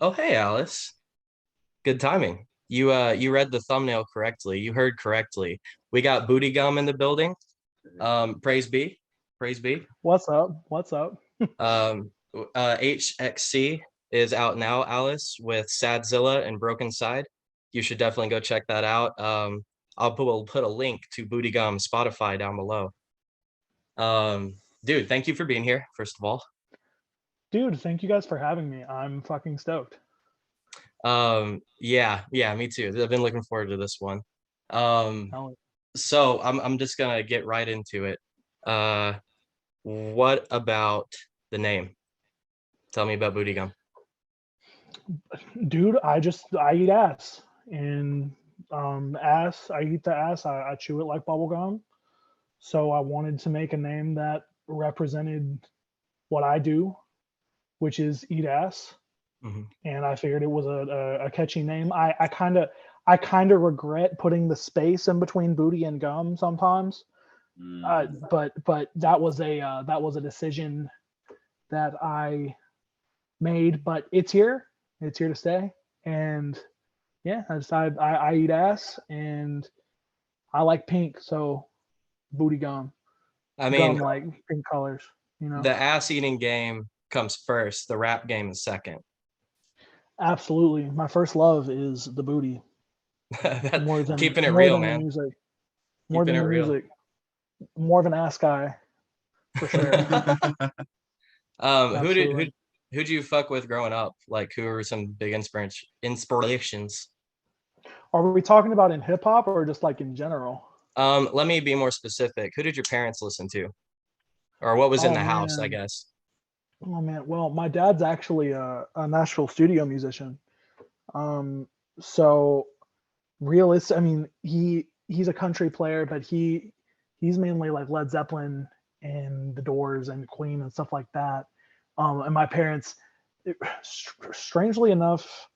Oh, hey, Alice. Good timing. You read the thumbnail correctly. You heard correctly. We got Booty Gum in the building. Praise be. Praise be. What's up? What's up? HXC is out now, Alice, with Sadzilla and Brokencyde. You should definitely go check that out. We'll put a link to Booty Gum Spotify down below. Dude, thank you for being here, first of all. Dude, thank you guys for having me. I'm fucking stoked. Yeah, me too. I've been looking forward to this one. Um, Hell, so I'm just gonna get right into it. Uh, what about the name? Tell me about Booty Gum. dude, I eat ass. And ass, I eat the ass, I chew it like bubble gum. So I wanted to make a name that represented what I do, which is eat ass. Mhm. And I figured it was a catchy name. I kind of regret putting the space in between booty and gum sometimes. But that was a decision that I made, but it's here. It's here to stay. And yeah, I decided I eat ass and I like pink, so booty gum, I gum mean, like pink colors. You know, the ass eating game comes first. The rap game is second. absolutely. My first love is the booty That, more than keeping it more real, than the man. music, more Keeping than it the real. music, more of an ass guy for sure. Who did Absolutely. who'd you fuck with growing up? Like, who were some big inspirations? Are we talking about in hip hop or just like in general? Let me be more specific. Who did your parents listen to? Or what was in Oh the house, I man. guess. Oh man. Well, my dad's actually a Nashville studio musician. Um, so realist. I mean, he's a country player, but he's mainly like Led Zeppelin and The Doors and Queen and stuff like that. And my parents, it, strangely enough,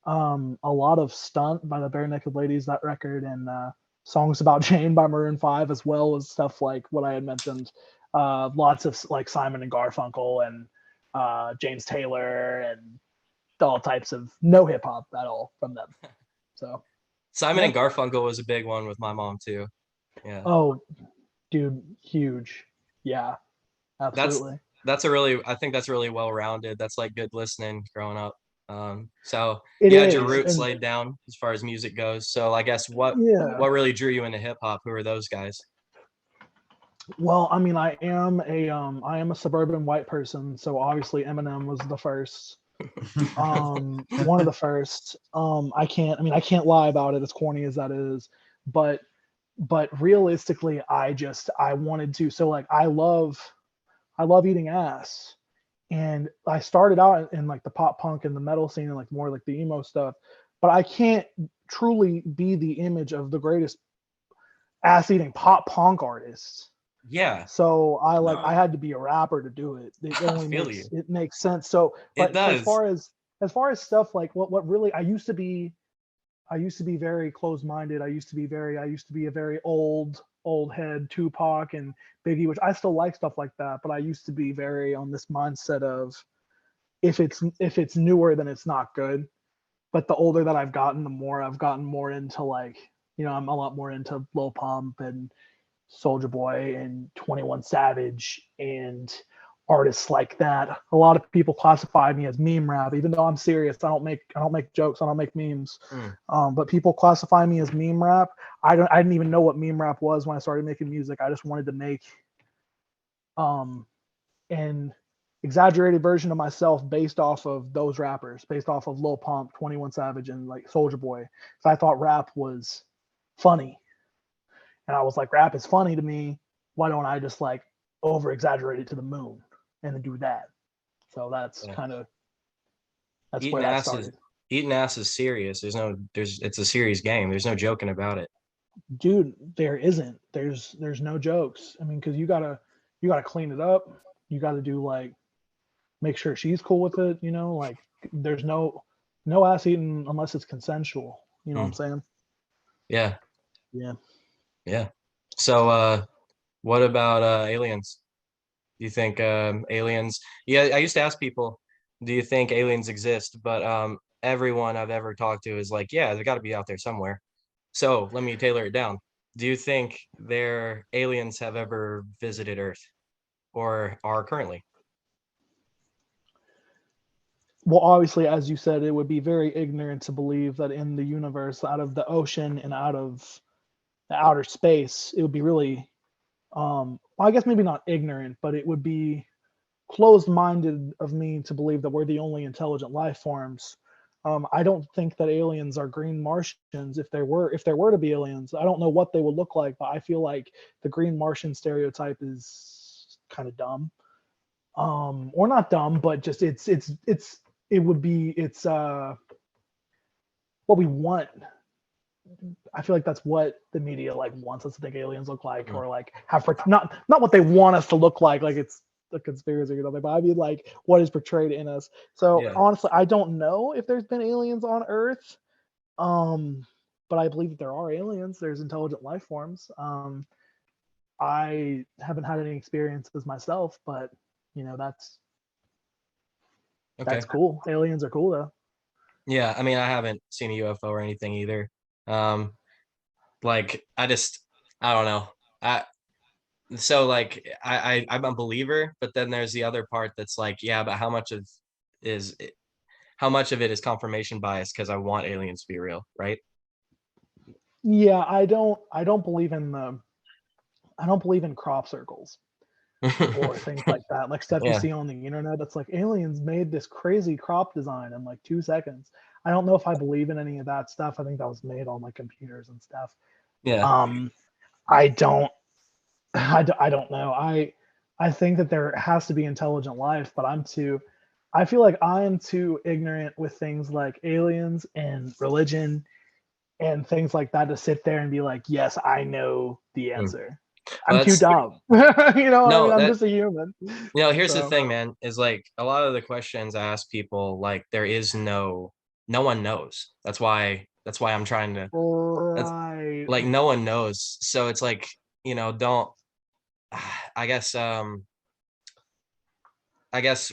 a lot of Stunt by the Bare Naked Ladies, that record, and songs about Jane by Maroon 5, as well as stuff like what I had mentioned. Lots of like Simon and Garfunkel and James Taylor and all types of no hip hop at all from them. So Simon yeah. and Garfunkel was a big one with my mom too. Yeah. Oh, dude, huge. Yeah, That's absolutely. that's a really I think that's really well rounded. That's like good listening growing up. So It you had your is, roots and laid down as far as music goes. So I guess yeah. what really drew you into hip hop? Who are those guys? Well, I mean, I am a suburban white person, so obviously Eminem was the first. One of the first. I can't lie about it, as corny as that is, but realistically, I wanted to. So like, I love eating ass, and I started out in like the pop punk and the metal scene and like more like the emo stuff, but I can't truly be the image of the greatest ass eating pop punk artists. Yeah, So I had to be a rapper to do it. It I only feel you. makes sense. So, It but does. as far as stuff like what really I used to be very closed minded. I used to be a very old head Tupac and Biggie, which I still like stuff like that. But I used to be very on this mindset of if it's newer, then it's not good. But the older that I've gotten, the more I've gotten more into like, I'm a lot more into Lil Pump and Soldier Boy and 21 Savage and artists like that. A lot of people classify me as meme rap, even though I'm serious. I don't make jokes. I don't make memes. Mm. But people classify me as meme rap. I didn't even know what meme rap was when I started making music. I just wanted to make um an exaggerated version of myself based off of those rappers, based off of Lil Pump, 21 Savage, and like Soldier Boy. So I thought rap was funny, and I was like, rap is funny to me. Why don't I just like over exaggerate it to the moon and then do that? So Yeah. that's where Eating that ass is started. eating ass is serious. It's a serious game. There's no joking about it. Dude, there isn't. There's no jokes. I mean, because you gotta clean it up. You gotta do like make sure she's cool with it. Like there's no ass eating unless it's consensual. You know what I'm Mm. saying? Yeah, Yeah. yeah. So what about aliens? You think aliens? Yeah, I used to ask people, do you think aliens exist? But everyone I've ever talked to is like, yeah, they got to be out there somewhere. So let me tailor it down. Do you think their aliens have ever visited Earth or are currently? Well, obviously, as you said, it would be very ignorant to believe that in the universe, out of the ocean and out of the outer space, it would be really, well, I guess maybe not ignorant, but it would be closed-minded of me to believe that we're the only intelligent life forms. I don't think that aliens are green Martians. If there were to be aliens, I don't know what they would look like, but I feel like the green Martian stereotype is kind of dumb. Or not dumb, but just it would be it's what we want. I feel like that's what the media like wants us to think aliens look like, Mm. or like have not what they want us to look like it's a conspiracy or something, but I mean like what is portrayed in us. So Yeah. honestly, I don't know if there's been aliens on Earth, but I believe that there are aliens. There's intelligent life forms. I haven't had any experiences myself, but you know that's Okay. cool. Aliens are cool though. Yeah. I mean, I haven't seen a UFO or anything either. Um, like I don't know. I so like I'm a believer, but then there's the other part that's like, yeah, but is how much of it is confirmation bias because I want aliens to be real, right? Yeah, I don't believe in crop circles or things like that, like stuff you Yeah. see on the internet. That's like aliens made this crazy crop design in like 2 seconds. I don't know if I believe in any of that stuff. I think that was made on like computers and stuff. Yeah. Um, I don't, I don't know. I think that there has to be intelligent life, but I feel like I am too ignorant with things like aliens and religion and things like that to sit there and be like, yes, I know the Mm. answer. Well, I'm too that's dumb. You know what I mean? no, I'm that just a human. here's the So thing, man, is like a lot of the questions I ask people, like there is no one knows. That's why I'm trying to that's right. like no one knows. So it's like, don't I guess I guess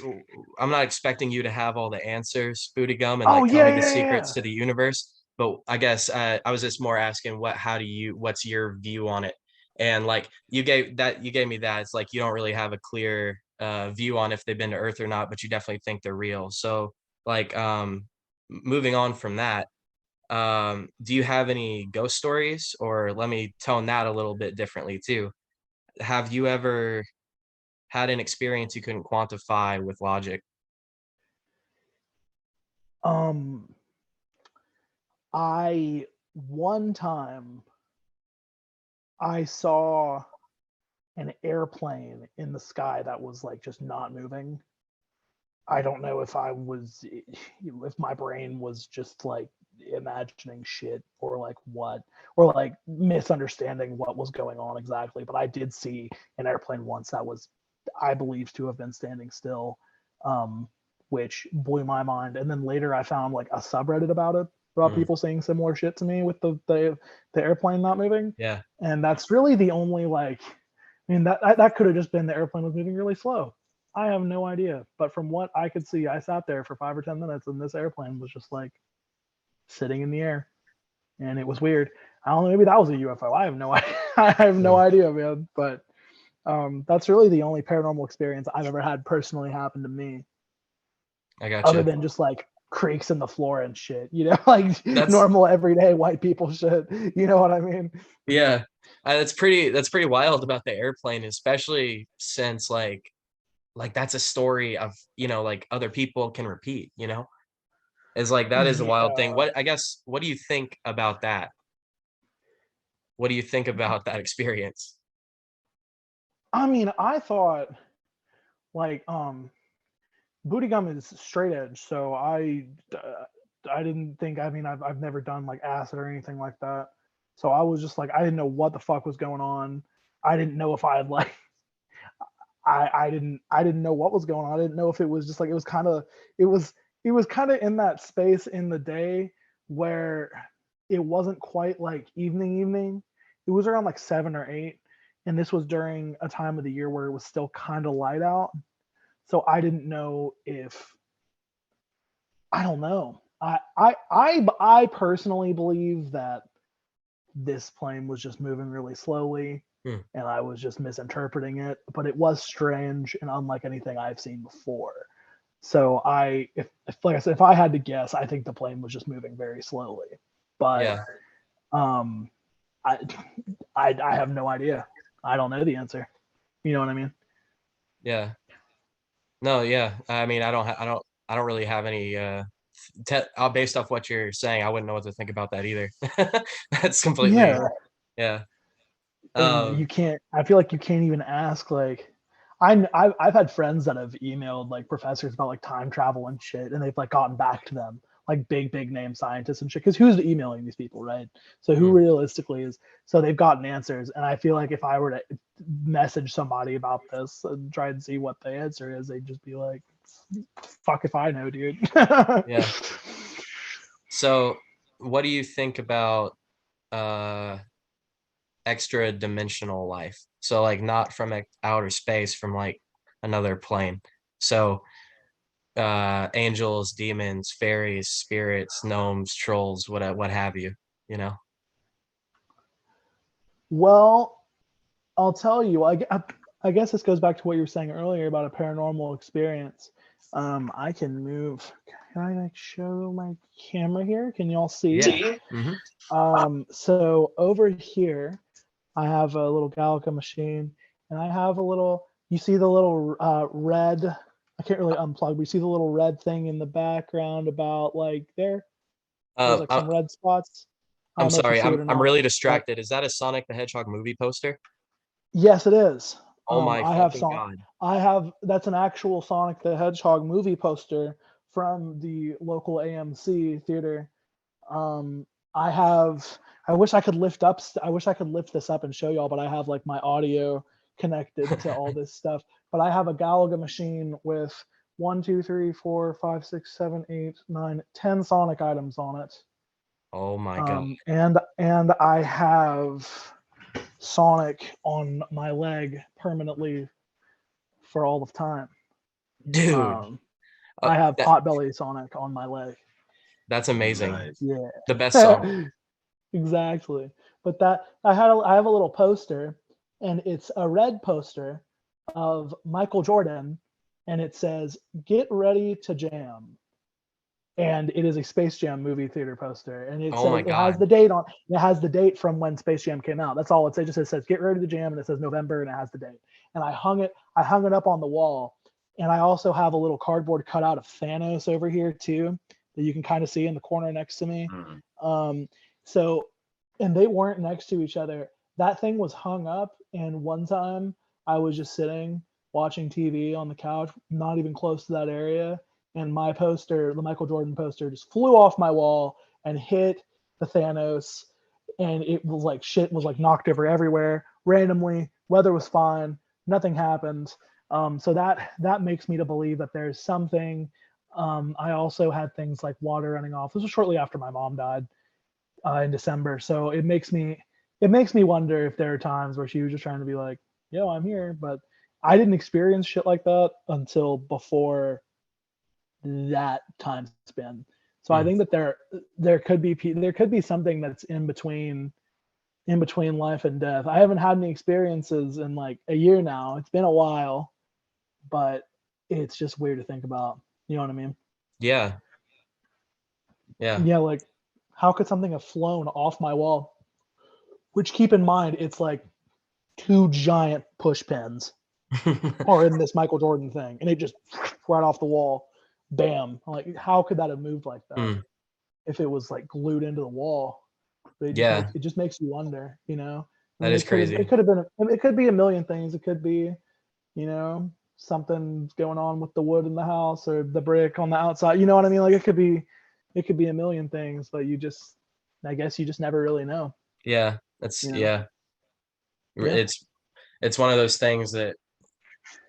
I'm not expecting you to have all the answers, Booty Gum, and Oh like tell yeah, me the yeah, secrets yeah. to the universe. But I guess I was just more asking what's your view on it? And like you gave me that. It's like you don't really have a clear view on if they've been to Earth or not, but you definitely think they're real. So like moving on from that, do you have any ghost stories? Or let me tone that a little bit differently too. Have you ever had an experience you couldn't quantify with logic? Um, I one time I saw an airplane in the sky that was like just not moving. I don't know if my brain was just like imagining shit or like what, or like misunderstanding what was going on exactly. But I did see an airplane once that was, I believe, to have been standing still, um, which blew my mind. And then later I found like a subreddit about it, about Mm, people saying similar shit to me with the airplane not moving. yeah. And that's really the only like, I mean that could have just been the airplane was moving really slow. I have no idea. But from what I could see, I sat there for 5 or 10 minutes and this airplane was just like sitting in the air. And it was weird. I don't know, maybe that was a UFO. I have no idea. I have no Mm, idea, man. But that's really the only paranormal experience I've ever had personally happen to me, I other gotcha. than just like creaks in the floor and shit, you know, like That's normal everyday white people shit. You know what I mean? yeah. That's pretty wild about the airplane, especially since like that's a story of, like other people can repeat, It's like that is a wild thing. Yeah. What do you think about that? What do you think about that experience? I mean, I thought like booty gum is straight edge, so I didn't think. I mean, I've never done like acid or anything like that, so I was just like I didn't know what the fuck was going on. I didn't know if I had like I didn't know what was going on. I didn't know if it was just like it was it was kind of in that space in the day where it wasn't quite like evening. It was around like 7 or 8, and this was during a time of the year where it was still kind of light out. So I didn't know if I don't know. I personally believe that this plane was just moving really slowly Hmm. and I was just misinterpreting it, but it was strange and unlike anything I've seen before. So if like I said, if I had to guess, I think the plane was just moving very slowly. But Yeah. um, I I have no idea. I don't know the answer. You know what I mean? Yeah. No, yeah. I mean, I don't really have any based off what you're saying, I wouldn't know what to think about that either. That's completely, Yeah, yeah. and Um, you can't. I feel like you can't even ask like. I've had friends that have emailed like professors about like time travel and shit, and they've like gotten back to them like big name scientists and shit. Because who's emailing these people, right? So who hmm, realistically is? So they've gotten answers, and I feel like if I were to message somebody about this and try and see what the answer is, they'd just be like, "Fuck if I know, dude." yeah. So, what do you think about uh extra dimensional life? So, like, not from outer space, from like another plane. So, angels, demons, fairies, spirits, gnomes, trolls, what have you, you know? Well, I'll tell you. I guess this goes back to what you were saying earlier about a paranormal experience. I can move. Can I like show my camera here? Can y'all see? Yeah. Hmm. So over here, I have a little Galaga machine, and I have a little. You see the little red. I can't really unplug. We see the little red thing in the background about like there. There's Uh, like I, some red spots. I I'm don't know if you sorry, see it or I'm not, really but distracted. Is that a Sonic the Hedgehog movie poster? yes, it is. Oh my I have fucking Sonic. God. I have that's an actual Sonic the Hedgehog movie poster from the local AMC theater. Um, I have. I wish I could lift up. I wish I could lift this up and show y'all, but I have like my audio connected to all this stuff. But I have a Galaga machine with 1, 2, 3, 4, 5, 6, 7, 8, 9, 10 Sonic items on it. Oh my God. And I have Sonic on my leg permanently for all of time. Dude, Um, I have that Potbelly Sonic on my leg. that's amazing. Nice. The best song. Yeah, exactly. But that I have a little poster, and it's a red poster of Michael Jordan, and it says "Get ready to jam." And it is a Space Jam movie theater poster, and it Oh my says it has God. the date on. It has the date from when Space Jam came out. That's all it says. It just says "Get ready to jam," and it says November, and it has the date. And I hung it. I hung it up on the wall, and I also have a little cardboard cutout of Thanos over here too that you can kind of see in the corner next to me. Mm. Um, so, and they weren't next to each other. That thing was hung up, and one time I was just sitting watching TV on the couch, not even close to that area, and my poster, the Michael Jordan poster, just flew off my wall and hit the Thanos, and it was like shit was like knocked over everywhere randomly. Weather was fine, nothing happened. So that makes me to believe that there's something. I also had things like water running off. This was shortly after my mom died in December, so it makes me wonder if there are times where she was just trying to be like, "Yo, I'm here," but I didn't experience shit like that until before that time span. So I Mm. think that there could be something that's in between life and death. I haven't had any experiences in like a year now. It's been a while, but it's just weird to think about. You know what I mean? Yeah. Yeah. Yeah, like how could something have flown off my wall? Which keep in mind, it's like two giant push pins are in this Michael Jordan thing, and it just right off the wall, bam! Like how could that have moved like that Mm. if it was like glued into the wall? But Yeah, it just makes you wonder, you know. I that mean, is it crazy. could have been it could be a million things. It could be, you know, something going on with the wood in the house or the brick on the outside. You know what I mean? Like it could be a million things, but I guess you just never really know, Yeah, that's you know. yeah. Yeah. It's one of those things that,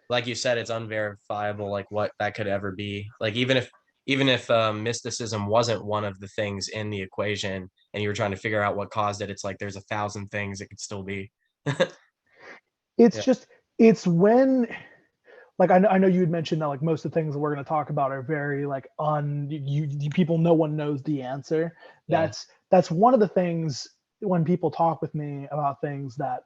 like you said, it's unverifiable, like what that could ever be. Like even if mysticism wasn't one of the things in the equation, and you were trying to figure out what caused it, it's like there's 1,000 things it could still be. It's Yeah. just it's when like I know you had mentioned that like most of the things that we're going to talk about are very like you people, no one knows the answer. Yeah. That's one of the things when people talk with me about things that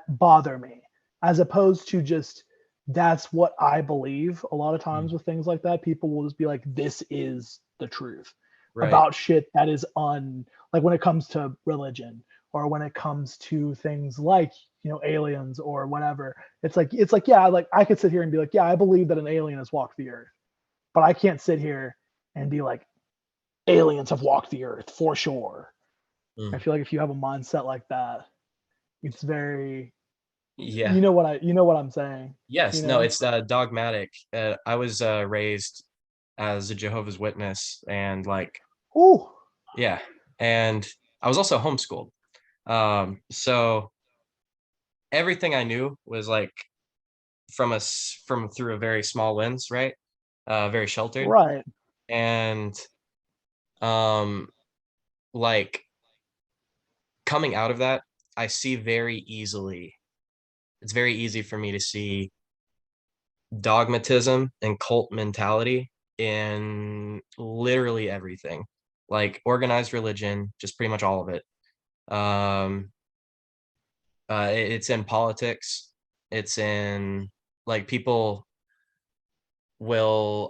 bother me, as opposed to just that's what I believe. A lot of Mm. times with things like that, people will just be like, this is the truth Right. about shit that is like when it comes to religion or when it comes to things like, aliens or whatever. It's like, yeah, like I could sit here and be like, yeah, I believe that an alien has walked the earth, but I can't sit here and be like, aliens have walked the earth for sure. I Mm. feel like if you have a mindset like that, it's very, Yeah. you know what I'm saying, you Yes. No, know? it's dogmatic. I was raised as a Jehovah's Witness, and like, Ooh, yeah, and I was also homeschooled. So everything I knew was like from through a very small lens, right? Very sheltered, right. and um, like coming out of that, I see very easily. It's very easy for me to see dogmatism and cult mentality in literally everything, like organized religion, just pretty much all of it. Um, it's in politics. It's in like people will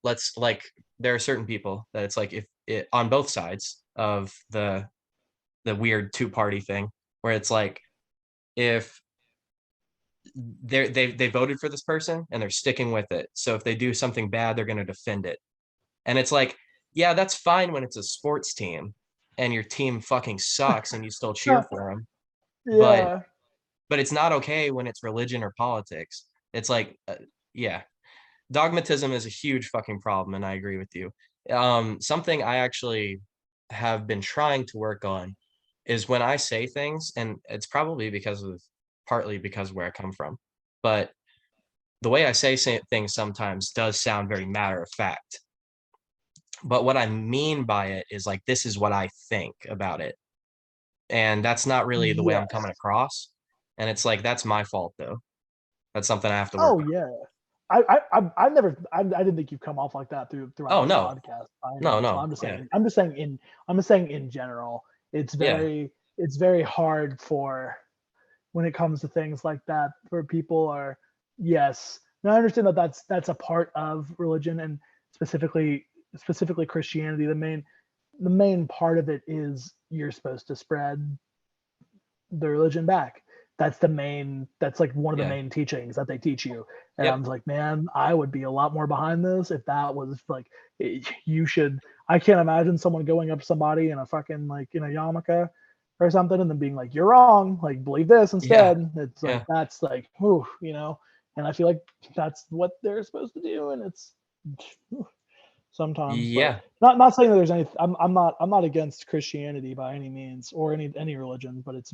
let's like there are certain people that it's like if it on both sides of the weird two-party thing where it's like if they voted for this person and they're sticking with it. So if they do something bad, they're going to defend it. And it's like, yeah, that's fine when it's a sports team and your team fucking sucks and you still cheer for them. But Yeah. it's not okay when it's religion or politics. It's like, yeah, dogmatism is a huge fucking problem, and I agree with you. Something I actually have been trying to work on is when I say things, and it's probably partly because of where I come from, but the way I say things sometimes does sound very matter of fact. But what I mean by it is like, this is what I think about it. And that's not really the way I'm coming Yes. across. And it's like, that's my fault though. That's something I have to work Oh on. yeah. I never I didn't think you've come off like that throughout Oh, the no, podcast by any no, means. So no. Yeah. I'm just saying in general, Yeah. it's very hard for when it comes to things like that where people are, yes. Now I understand that that's a part of religion, and specifically Christianity. The main part of it is you're supposed to spread the religion back. That's like one of the Yeah. main teachings that they teach you. And Yep. I'm like, man, I would be a lot more behind this if that was like, you should. I can't imagine someone going up to somebody in a fucking like in a yarmulke or something and then being like, you're wrong, like believe this Yeah. instead. It's like Yeah. that's like, whew, and I feel like that's what they're supposed to do, and it's whew, sometimes, but Yeah. not saying that there's any. I'm not against Christianity by any means or any religion, but it's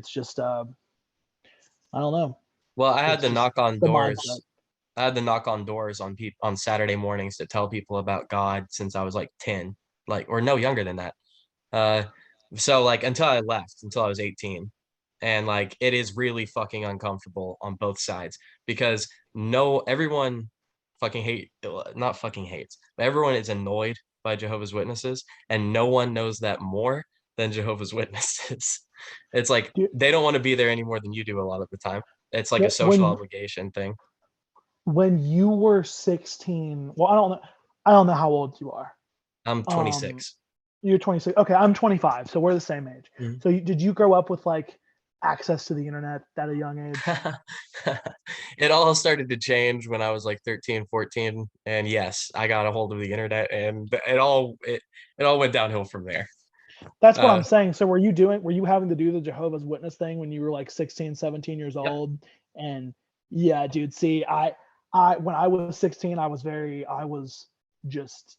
just I don't know. Well, It's just the mindset. I had to knock on doors on people on Saturday mornings to tell people about God since I was like 10, like, or no younger than that. Uh, so like until I was 18. And like it is really fucking uncomfortable on both sides because everyone fucking not fucking hates, but everyone is annoyed by Jehovah's Witnesses, and no one knows that more than Jehovah's Witnesses. It's like Do- they don't want to be there any more than you do a lot of the time. It's like a Well, social obligation thing. when you were 16, well, I don't know how old you are. I'm Um, 26. you're 26. Okay, I'm 25, so we're the same age. Mhm. So did you grow up with like access to the internet at a young age? It all started to change when I was like 13, 14. And yes, I got a hold of the internet and it all went downhill from there. That's what I'm Uh, saying. So were you having to do the Jehovah's Witness thing when you were like 16, 17 years yep. old? And yeah, dude, see, when I was 16, I was just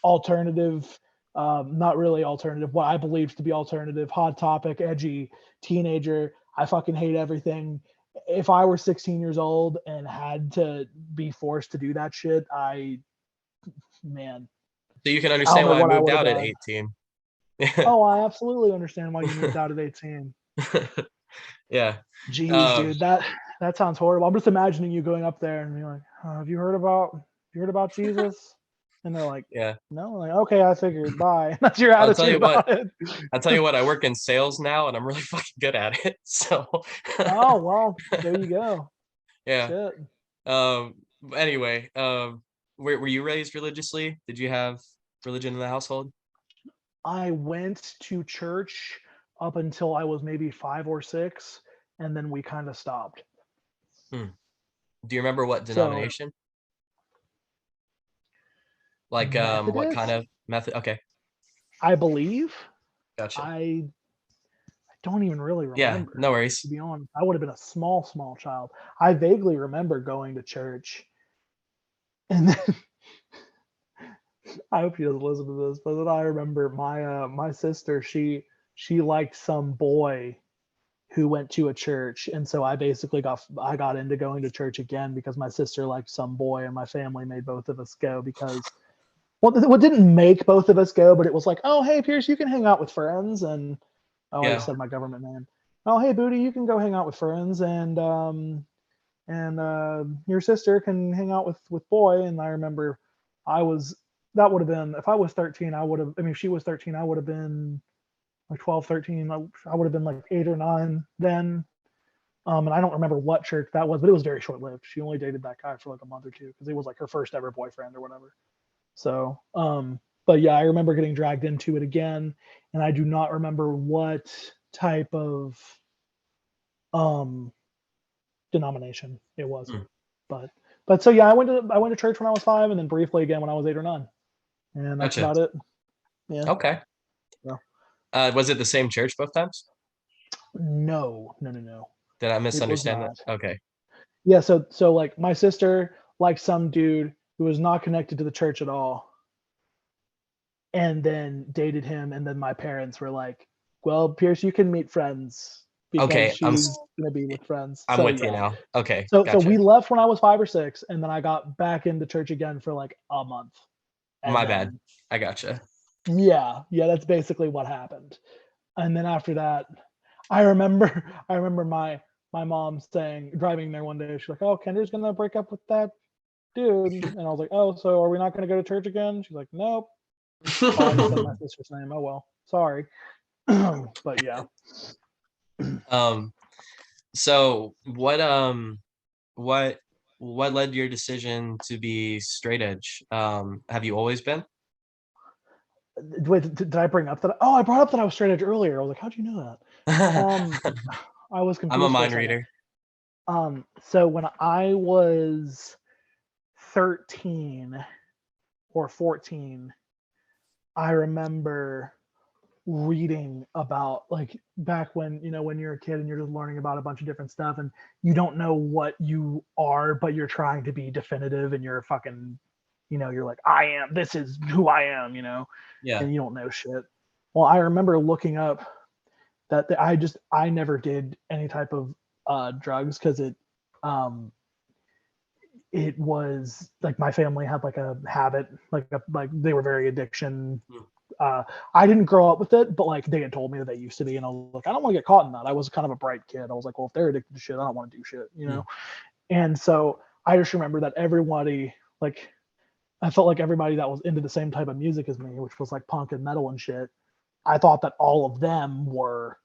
alternative, not really alternative, what I believed to be alternative, hot topic, edgy teenager. I fucking hate everything. If I were 16 years old and had to be forced to do that shit, man, So you can I don't understand know why I what I moved would have out at done. 18. Oh, I absolutely understand why you moved out at 18. Yeah. Jeez, Um, dude, that. That sounds horrible. I'm just imagining you going up there and being like, have you heard about Jesus? And they're like, Yeah. no. I'm like, okay, I figured. Bye. That's your I'll tell attitude you what. about it. I'll tell you what. I work in sales now, and I'm really fucking good at it. So, Oh well, there you go. yeah. Shit. Anyway, were you raised religiously? Did you have religion in the household? I went to church up until I was maybe 5 or 6, and then we kind of stopped. Hmm. Do you remember what So denomination? Like, what kind Methodist, of method? Okay, I believe. gotcha. I don't even really Yeah, remember, no to worries. be honest. I would have been a small child. I vaguely remember going to church, and then I hope she doesn't listen to this, but then I remember my sister. She liked some boy who went to a church, and so I got into going to church again because my sister liked some boy, and my family made both of us go because what didn't make both of us go, but it was like, oh hey Pierce, you can hang out with friends, and oh I just Yeah. said my government name. Oh hey Booty, you can go hang out with friends, and your sister can hang out with boy. And I remember I was that would have been if I was 13, I would have. I mean, if she was 13, I would have been like 12, 13. I would have been like 8 or 9 then. And I don't remember what church that was, but it was very short lived. She only dated that guy for like a month or two because it was like her first ever boyfriend or whatever. So, but yeah, I remember getting dragged into it again, and I do not remember what type of um denomination it was. Hmm. But so yeah, I went to church when I was 5, and then briefly again when I was 8 or 9, and that's Gotcha. about it. Yeah. Okay. So, Was it the same church both times? no, no, no, no. Did I It was misunderstand that? not. Okay. Yeah. So like my sister liked some dude who was not connected to the church at all, and then dated him, and then my parents were like, "Well, Pierce, you can meet friends because Okay. she's gonna be with friends." I'm So with you yeah. now. Okay. So Gotcha. we left when I was 5 or 6, and then I got back into church again for like a month, and My bad. then I gotcha. yeah, that's basically what happened. And then after that, I remember I remember my mom saying driving there one day, she's like, "Oh, Kendra's gonna break up with that dude," and I was like, "Oh, so are we not gonna go to church again?" She's like, "Nope." Oh, I just said my sister's name. Oh well, sorry. But yeah, um. So what what led to your decision to be straight edge? Have you always been? wait, did I bring up that? Oh, I brought up that I was straight edge earlier. I was like, "How'd you know that?" I'm I was a confused for a mind second. reader. So when I was 13 or 14, I remember reading about like back when when you're a kid and you're just learning about a bunch of different stuff and you don't know what you are, but you're trying to be definitive and you're fucking you're like, I am, this is who I am, Yeah. and you don't know shit. Well, I remember looking up that I never did any type of drugs because um it was like my family had like a habit, like they were very addiction. Mm. I didn't grow up with it, but like they had told me that they used to be, and I was like, I don't want to get caught in that. I was kind of a bright kid. I was like, well, if they're addicted to shit, I don't want to do shit. Mm. And so I just remember that everybody, like, I felt like everybody that was into the same type of music as me, which was like punk and metal and shit. I thought that all of them were,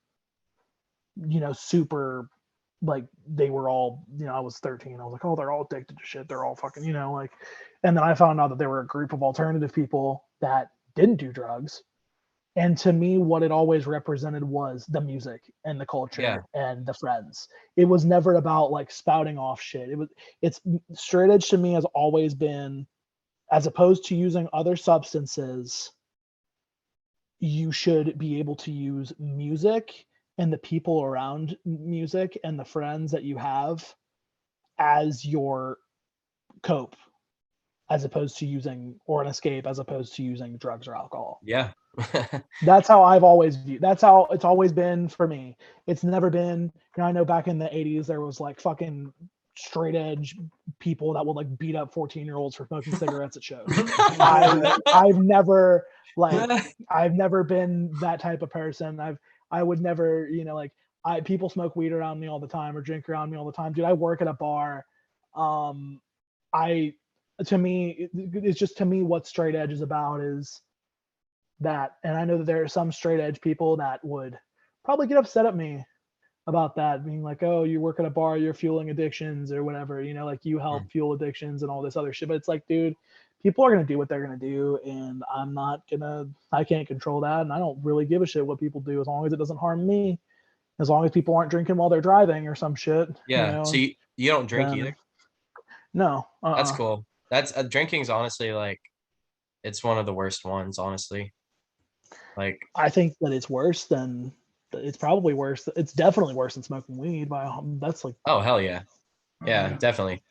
super, like they were all, I was 13. I was like, oh, they're all addicted to shit. They're all fucking, like, and then I found out that there were a group of alternative people that didn't do drugs. And to me, what it always represented was the music and the Yeah. culture and the friends. It was never about like spouting off shit. It's straight edge to me has always been, as opposed to using other substances, you should be able to use music and the people around music and the friends that you have as your cope, as opposed to using, or an escape, as opposed to using drugs or alcohol. Yeah. That's how I've always viewed. That's how it's always been for me. It's never been, I know back in the 80s there was like fucking straight edge people that would like beat up 14-year-olds for smoking cigarettes at shows. I've never like I've never been that type of person. I would never, like people smoke weed around me all the time or drink around me all the time. Dude, I work at a bar. Um, I to me, it's just to me what straight edge is about is that, and I know that there are some straight edge people that would probably get upset at me about that, being like, oh, you work at a bar, you're fueling addictions or whatever, like you Mm. help fuel addictions and all this other shit. But it's like, dude, people are gonna do what they're gonna do, and I can't control that, and I don't really give a shit what people do as long as it doesn't harm me, as long as people aren't drinking while they're driving or some shit, Yeah. So you don't drink then either? no, That's cool. That's drinking's honestly like it's one of the worst ones, honestly. Like, I think that it's probably worse. It's definitely worse than smoking weed. That's like, oh hell yeah. Yeah, definitely.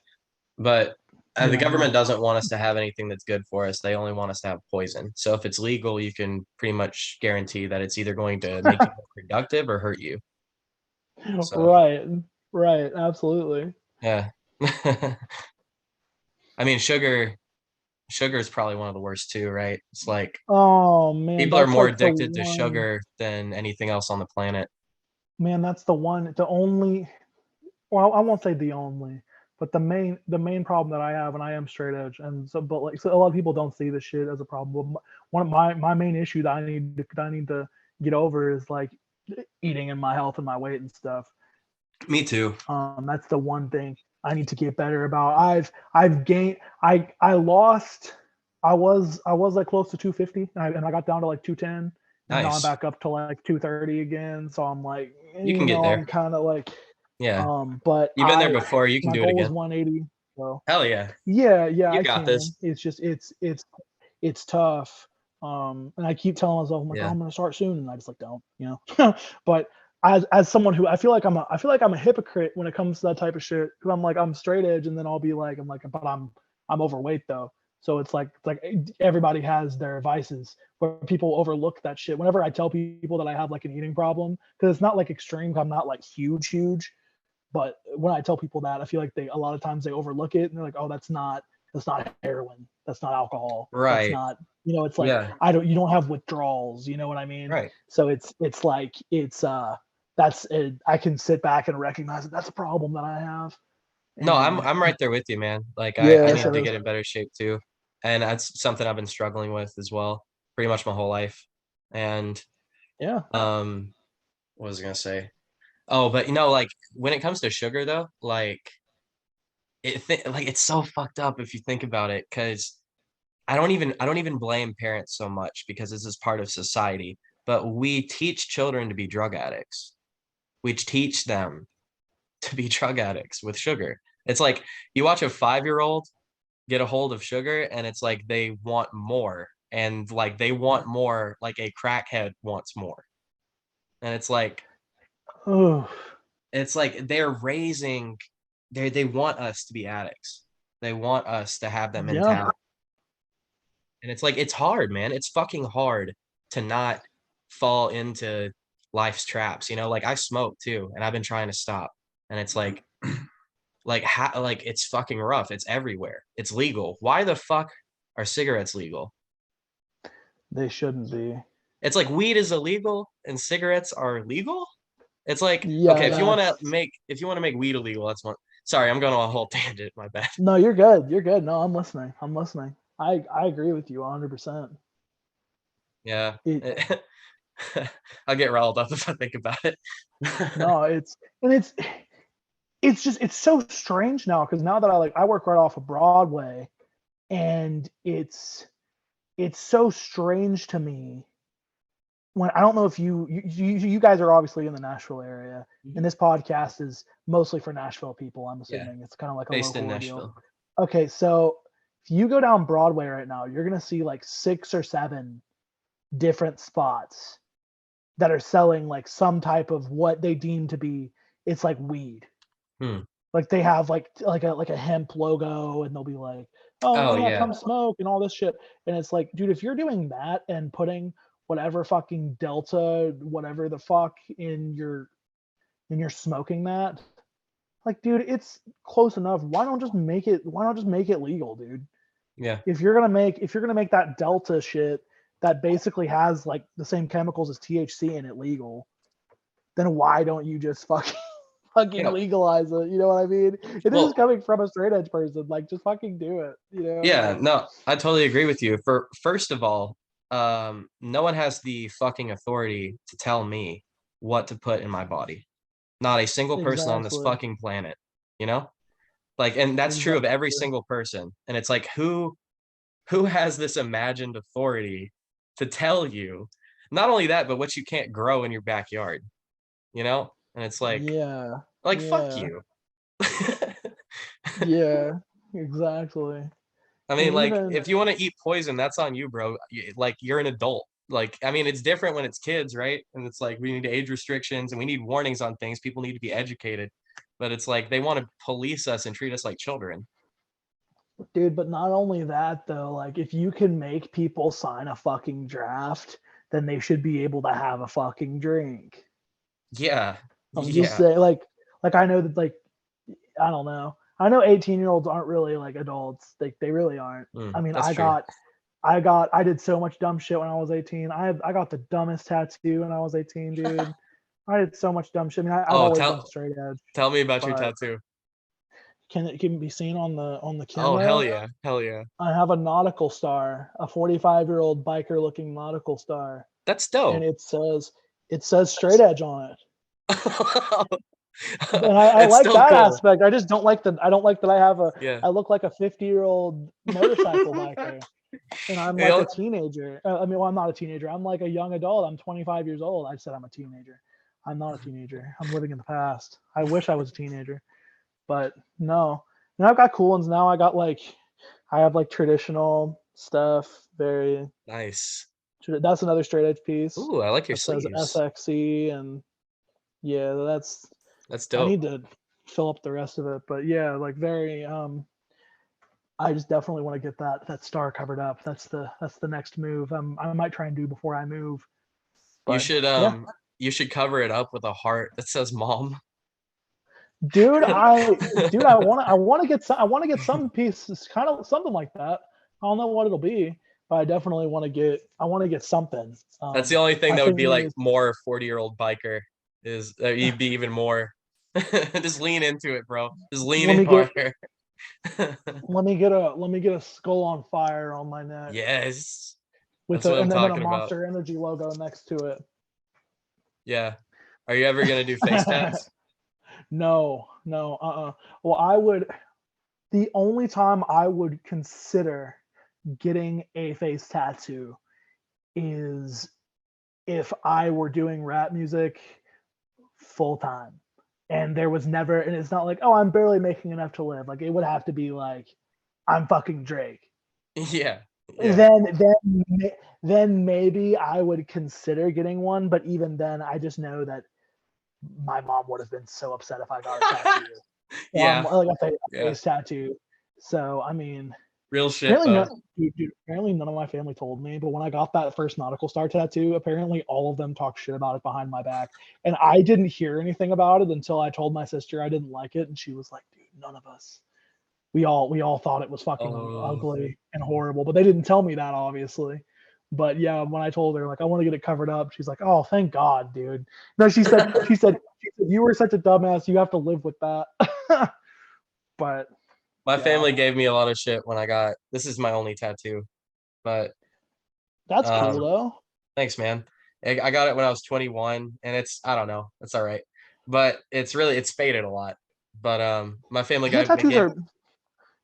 But the government no. doesn't want us to have anything that's good for us. They only want us to have poison. So if it's legal, you can pretty much guarantee that it's either going to make you more productive or hurt you. So Right, right, absolutely. yeah. I mean, sugar is probably one of the worst too, right? It's like Oh man, people are that's more like the addicted to one. sugar than anything else on the planet. Man, that's the only. Well, I won't say the only, but the main problem that I have, and I am straight edge, and so but like so a lot of people don't see this shit as a problem. One of my main issue that I need to get over is like eating and my health and my weight and stuff. Me too. That's the one thing I need to get better about. I've gained. I lost. I was like close to 250, and I got down to like 210, and now I'm Nice. back up to like 230 again. So I'm like, You can get there. I'm kind of like, Yeah. but You've been there before. You can my do it goal is again. 180. So Hell yeah. yeah, You I got can. this. It's just it's tough. And I keep telling myself, I'm like, oh, Yeah. I'm gonna start soon, and I just like don't. But as someone who I feel like I'm a hypocrite when it comes to that type of shit, because I'm like, I'm straight edge, and then I'll be like, but I'm overweight though. So it's like everybody has their vices where people overlook that shit. Whenever I tell people that I have like an eating problem, because it's not like extreme, I'm not like huge, but when I tell people that, I feel like a lot of times they overlook it and they're like, oh, that's not heroin, that's not alcohol, that's Right. not, it's like, Yeah. you don't have withdrawals, you know what I mean? Right. So it's like I can sit back and recognize that that's a problem that I have. No, I'm And I'm right there with you, man. Like I yeah, need to so get in better shape too. And that's something I've been struggling with as well, pretty much my whole life. And yeah, um what was I gonna say? Oh, but like when it comes to sugar though, like like it's so fucked up if you think about it, because I don't even blame parents so much because this is part of society, but we teach children to be drug addicts. We teach them to be drug addicts with sugar. It's like you watch a 5-year-old get a hold of sugar and it's like they want more, and like they want more like a crackhead wants more. And oh it's like they're raising they want us to be addicts. They want us to have that yeah, mentality. And it's like it's hard, man. It's fucking hard to not fall into life's traps. Like I smoke too, and I've been trying to stop. And it's like it's fucking rough. It's everywhere. It's legal. Why the fuck are cigarettes legal? they shouldn't be. It's like weed is illegal and cigarettes are legal. It's like, Yeah, okay, that's if you want to make weed illegal, that's one. Sorry, I'm going on a whole tangent. My bad. no, you're good, no, I'm listening. I agree with you 100%. Yeah. It I'll get riled up if I think about it. No, it's so strange now, because now that I work right off of Broadway, and it's so strange to me when I don't know if you guys are obviously in the Nashville area, and this podcast is mostly for Nashville people. I'm Yeah, assuming it's kind of like a based in local ordeal. Nashville. Okay, so if you go down Broadway right now, you're gonna see like 6 or 7 different spots that are selling like some type of what they deem to be, it's like weed. Hmm. Like they have like a hemp logo, and they'll be like, "Oh Oh yeah, yeah. come smoke," and all this shit. And it's like, dude, if you're doing that and putting whatever fucking Delta, whatever the fuck in your smoking that, like, dude, it's close enough. Why not just make it legal, dude? Yeah. If you're gonna make that Delta shit that basically has like the same chemicals as THC in it legal, then why don't you just fucking Yeah. legalize it? You know what I mean? And this is Well, coming from a straight edge person. Like, just fucking do it. You know, yeah, like no, I totally agree with you. For first of all, no one has the fucking authority to tell me what to put in my body. Not a single person on this exactly, fucking planet, you know? Like, and that's true of every exactly. single person. And it's like, who has this imagined authority to tell you not only that, but what you can't grow in your backyard, you know? And it's Yeah, like fuck yeah, you. yeah, exactly. I And mean, like, even if you want to eat poison, that's on you, bro. Like, you're an adult. Like, I mean, it's different when it's kids, right? And it's like we need age restrictions and we need warnings on things. People need to be educated. But it's like they want to police us and treat us like children. dude, but not only that though, like if you can make people sign a fucking draft, then they should be able to have a fucking drink. Yeah. I'm just Yeah. saying, like I know that, like, I don't know. I know 18-year-olds aren't really like adults. They really aren't. I mean, That's true. I did so much dumb shit when I was 18. I got the dumbest tattoo when I was 18, dude. I did so much dumb shit. I mean, I've Oh, always been tell straight edge, tell me about your but tattoo. can it be seen on the Oh, hell camera? yeah. Hell yeah. I have a nautical star, a 45-year-old biker looking nautical star, That's and dope. it says straight That's edge on it. And I it's like still that cool. aspect. I just don't like that. I don't like that Yeah. I look like a 50-year-old motorcycle biker, and I'm You like a know, teenager. I mean, well, I'm not a teenager. I'm like a young adult. I'm 25 years old. I said I'm a teenager. I'm not a teenager. I'm living in the past. I wish I was a teenager, but no. And I've got cool ones now. I have like traditional stuff. Very. nice. That's another straight edge piece Ooh, I like your that says sleeves. SXE, and yeah, that's. That's I dope. need to fill up the rest of it, but yeah, like very. I just definitely want to get that star covered up. That's the next move. I might try and do before I move, You but should yeah, you should cover it up with a heart that says mom. dude, I want to get some. I want to get some pieces, kind of something like that. I don't know what it'll be, but I definitely want to get. I want to get something. That's the only thing My that would be family like is. more 40-year-old biker is you'd be even more. Just lean into it, bro. Just lean Let in me get. harder. Let me get a skull on fire on my neck Yes. with That's a what I'm and then a talking about. Monster Energy logo next to Yeah. Are you ever gonna do face it. tats? No, no, Well, I would. The only time I would consider getting a face tattoo is if I were doing rap music full time. And there was never, and it's not like, oh, I'm barely making enough to live. Like, it would have to be like, I'm fucking Drake. Yeah. Yeah. Then, then maybe I would consider getting one. But even then, I just know that my mom would have been so upset if I got a tattoo. Yeah. Like a Yeah. face tattoo. So, I mean, Real shit apparently, though. apparently none of my family told me, but when I got that first nautical star tattoo, apparently all of them talked shit about it behind my back, and I didn't hear anything about it until I told my sister I didn't like it, and she was like, "Dude, none of us. We all thought it was fucking Oh, ugly and horrible, but they didn't tell me that, obviously." But yeah, when I told her like I want to get it covered up, she's like, "Oh, thank God, dude." No, she said you were such a dumbass. You have to live with that. But my yeah, family gave me a lot of shit when I got this is my only tattoo, but that's cool um though. thanks, man. I got it when I was 21, and it's I don't know, it's all right, but it's faded a lot. But my family Hand got me tattoos gave are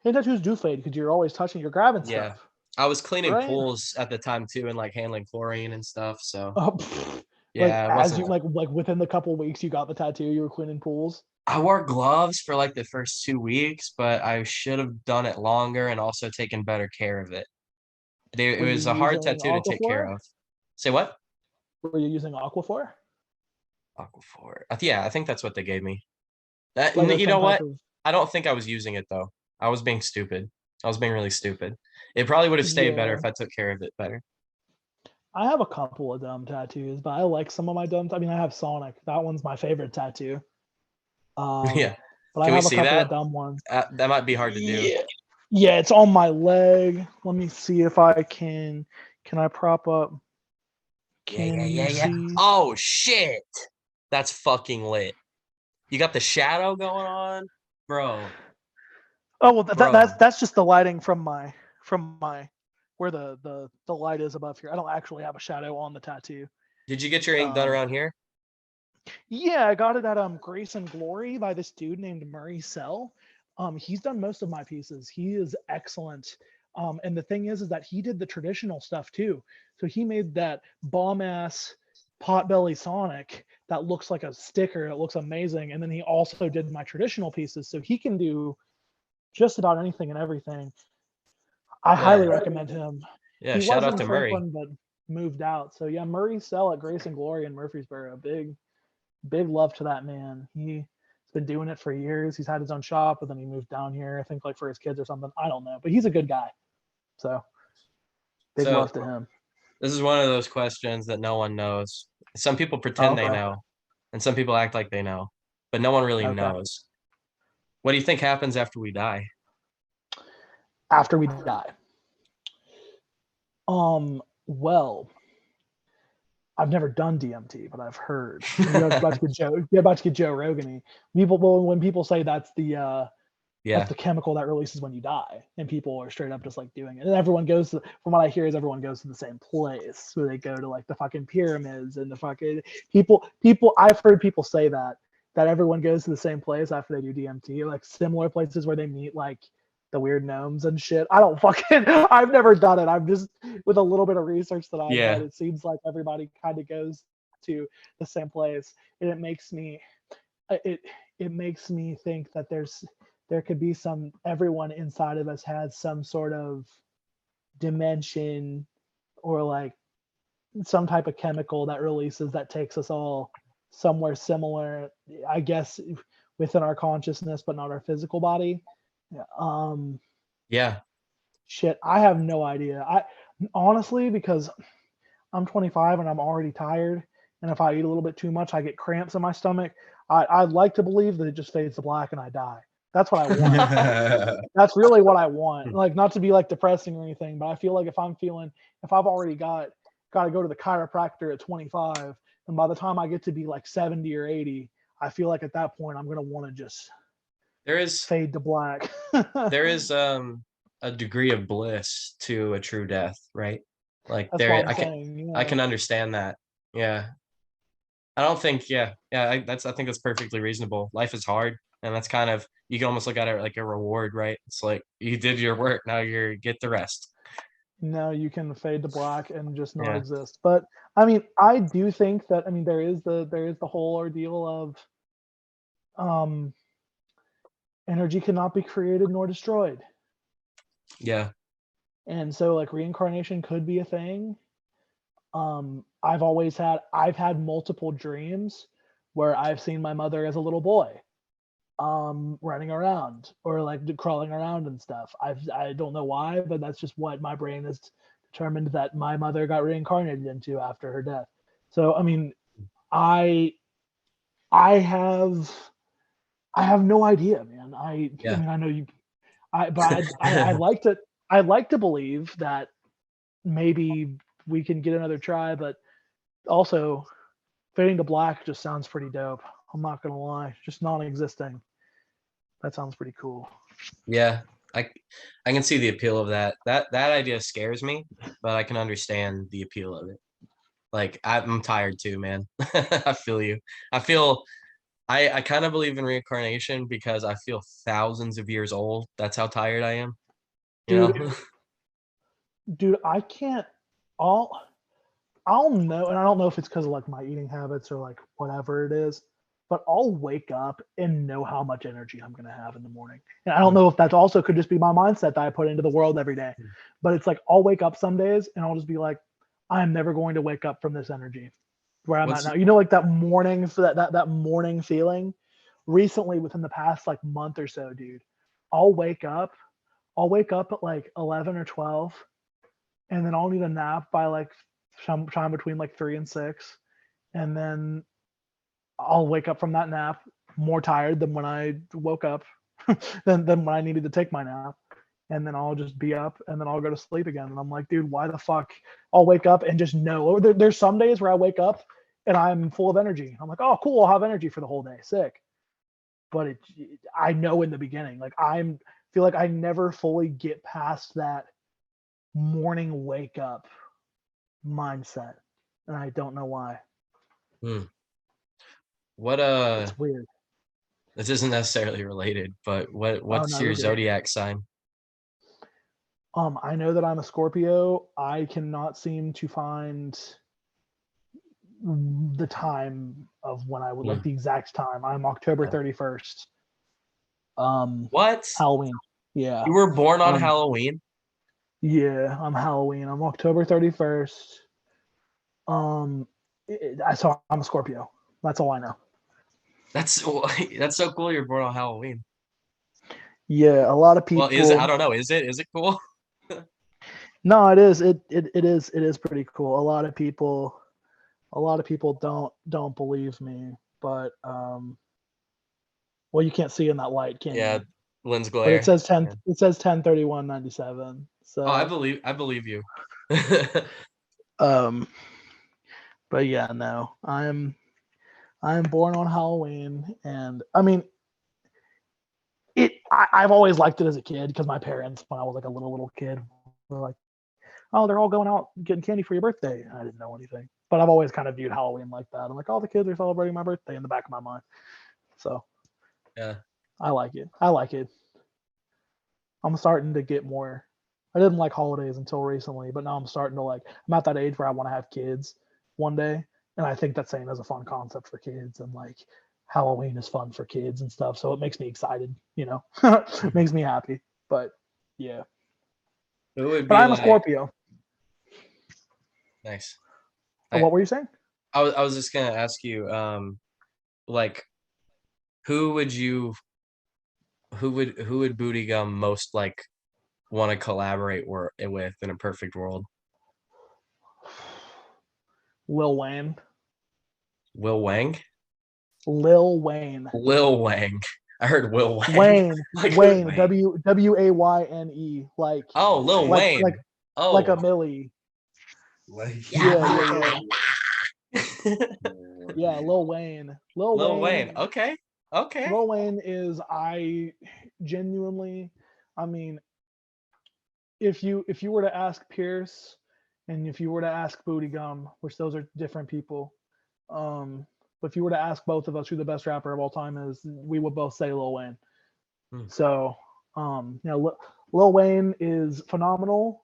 hand tattoos do fade because you're always touching, you're grabbing yeah. stuff, I was cleaning right? pools at the time too, and like handling chlorine and stuff. So Oh, like yeah, it as wasn't. you like within the couple weeks you got the tattoo, you were cleaning pools. I wore gloves for like the first 2 weeks, but I should have done it longer and also taken better care of it. It Were you was a hard using tattoo to take care Aquaphor? of. Say what? Were you using Aquaphor? Aquaphor. Yeah, I think that's what they gave me. That Like you some know type what? of. I don't think I was using it though. I was being stupid. I was being really stupid. It probably would have stayed better Yeah, if I took care of it better. I have a couple of dumb tattoos, but I like some of my dumb. I mean, I have Sonic. That one's my favorite tattoo. Um, Yeah. but I Can we have a see couple of that? dumb ones. That might be hard to do. Yeah, yeah, it's on my leg. Let me see if I can. Can I prop up? Yeah, yeah, Can yeah, you yeah. see? Oh shit. That's fucking lit. You got the shadow going on, bro. Oh well, Bro, that's just the lighting from my where the light is above here. I don't actually have a shadow on the tattoo. did you get your ink done Um, around here? yeah, I got it at Grace and Glory by this dude named Murray Sell. He's done most of my pieces. He is excellent. And the thing is that he did the traditional stuff too. So he made that bomb ass potbelly Sonic that looks like a sticker. It looks amazing. And then he also did my traditional pieces. So he can do just about anything and everything. I highly Yeah. recommend him. Yeah, He shout was out in to Murray. Franklin, but moved out. So yeah, Murray Sell at Grace and Glory in Murfreesboro. Big love to that man. He's been doing it for years. He's had his own shop, but then he moved down here, I think like for his kids or something. I don't know, but he's a good guy. So big So love to him. this is one of those questions that no one knows. Some people Oh, pretend they okay. know, and some people act like they know, but no one really Okay. knows. What do you think happens after we die? After we die. Well, I've never done DMT, but I've heard. You're about to get Joe Rogan. When people say that's Yeah, the chemical that releases when you die, and people are straight up just like doing it. And everyone goes to, from what I hear, is everyone goes to the same place where they go to like the fucking pyramids and the fucking people. I've heard people say that everyone goes to the same place after they do DMT, like similar places where they meet like the weird gnomes and shit. I don't fucking. I've never done it. I'm just with a little bit of research that I've done. yeah, It seems like everybody kind of goes to the same place, and it it makes me think that there could be some everyone inside of us has some sort of dimension or like some type of chemical that releases that takes us all somewhere similar, I guess, within our consciousness but not our physical body. Yeah, yeah. shit, I have no idea. I honestly, because I'm 25 and I'm already tired, and if I eat a little bit too much I get cramps in my stomach. I'd like to believe that it just fades to black and I die. That's what I want. That's really what I want. Like, not to be like depressing or anything, but I feel like if I've already got to go to the chiropractor at 25, and by the time I get to be like 70 or 80, I feel like at that point I'm gonna want to just There is fade to black. there is a degree of bliss to a true death, right? Like That's what there I'm saying. I Yeah. can understand that. Yeah. I don't think yeah, I think that's perfectly reasonable. Life is hard, and that's kind of you can almost look at it like a reward, right? It's like you did your work, now you get the rest. No, you can fade to black and just not Yeah. exist. But I mean, I do think that, I mean, there is the whole ordeal of um energy cannot be created nor destroyed. Yeah. And so like reincarnation could be a thing. I've had multiple dreams where I've seen my mother as a little boy, running around or like crawling around and stuff. I don't know why, but that's just what my brain has determined that my mother got reincarnated into after her death. So I mean, I I have I have no idea, man. I Yeah. mean, I know you. I like to believe that maybe we can get another try, but also fading to black just sounds pretty dope. I'm not gonna lie, just non-existing. That sounds pretty cool. Yeah. I I can see the appeal of that. That idea scares me, but I can understand the appeal of it. Like I'm tired too, man. I feel you. I feel I kind of believe in reincarnation because I feel thousands of years old. That's how tired I am, you Dude, know? dude, I can't. I'll I'll know, and I don't know if it's because of like my eating habits or like whatever it is, but I'll wake up and know how much energy I'm gonna have in the morning. And I don't know if that also could just be my mindset that I put into the world every day, but it's like I'll wake up some days and I'll just be like, I'm never going to wake up from this energy where I'm at What's now. You know, like that morning, that morning feeling. Recently, within the past like month or so, dude, I'll wake up. I'll wake up at like 11 or 12, and then I'll need a nap by like sometime between like 3 and 6, and then I'll wake up from that nap more tired than when I woke up, than when I needed to take my nap, and then I'll just be up, and then I'll go to sleep again. And I'm like, dude, why the fuck? I'll wake up and just know. There's some days where I wake up and I'm full of energy. I'm like, oh, cool, I'll have energy for the whole day. Sick. But I know in the beginning, like feel like I never fully get past that morning wake up mindset, and I don't know why. Hmm. What It's weird. this isn't necessarily related, but Oh what's no, your you're good. zodiac sign? I know that I'm a Scorpio. I cannot seem to find the time of when I would like Hmm. the exact time. I'm October 31st. What? Halloween. Yeah. You were born on Um, Halloween? yeah, I'm Halloween. I'm October 31st. I saw I'm a Scorpio. That's all I know. That's that's so cool. You're born on Halloween. Yeah, a lot of Well, is it? I people. don't know. Is it? Is it cool? No, it is. It is pretty cool. A lot of people don't believe me, but well, you can't see in that light, can Yeah, you? lens But it glare. says 10. Yeah. It says 10/31/97. Oh, So I believe you. um, but yeah, no, I'm born on Halloween, and I mean I've always liked it as a kid because my parents, when I was like a little kid, were like, oh, they're all going out getting candy for your birthday. And I didn't know anything. But I've always kind of viewed Halloween like that. I'm like, all the kids are celebrating my birthday in the back of my mind. So Yeah. I like it. I like it. I'm starting to get more. I didn't like holidays until recently, but now I'm starting to like. I'm at that age where I want to have kids one day, and I think that Santa is a fun concept for kids, and like Halloween is fun for kids and stuff. So it makes me excited. It Mhm. makes me happy. But yeah, Who would but be I'm a like Scorpio. nice? Oh, I what were you saying? I was just gonna ask you, like who would you who would Booty Gum most like want to collaborate with in a perfect world? Lil Wayne. Will Wang? Lil Wayne. Lil Wang. I heard Will Wang. Wayne. Like who's Wayne. Wang? Wayne. Oh, Lil Like Wayne. like like a Oh, Millie. like yeah. Yeah, yeah, yeah. Yeah, Lil Wayne. Lil Lil Wayne. Wayne. Okay. Okay. Lil Wayne is I genuinely. I mean, if you were to ask Pierce, and if you were to ask Booty Gum, which those are different people, but if you were to ask both of us who the best rapper of all time is, we would both say Lil Wayne. Hmm. So, Lil Wayne is phenomenal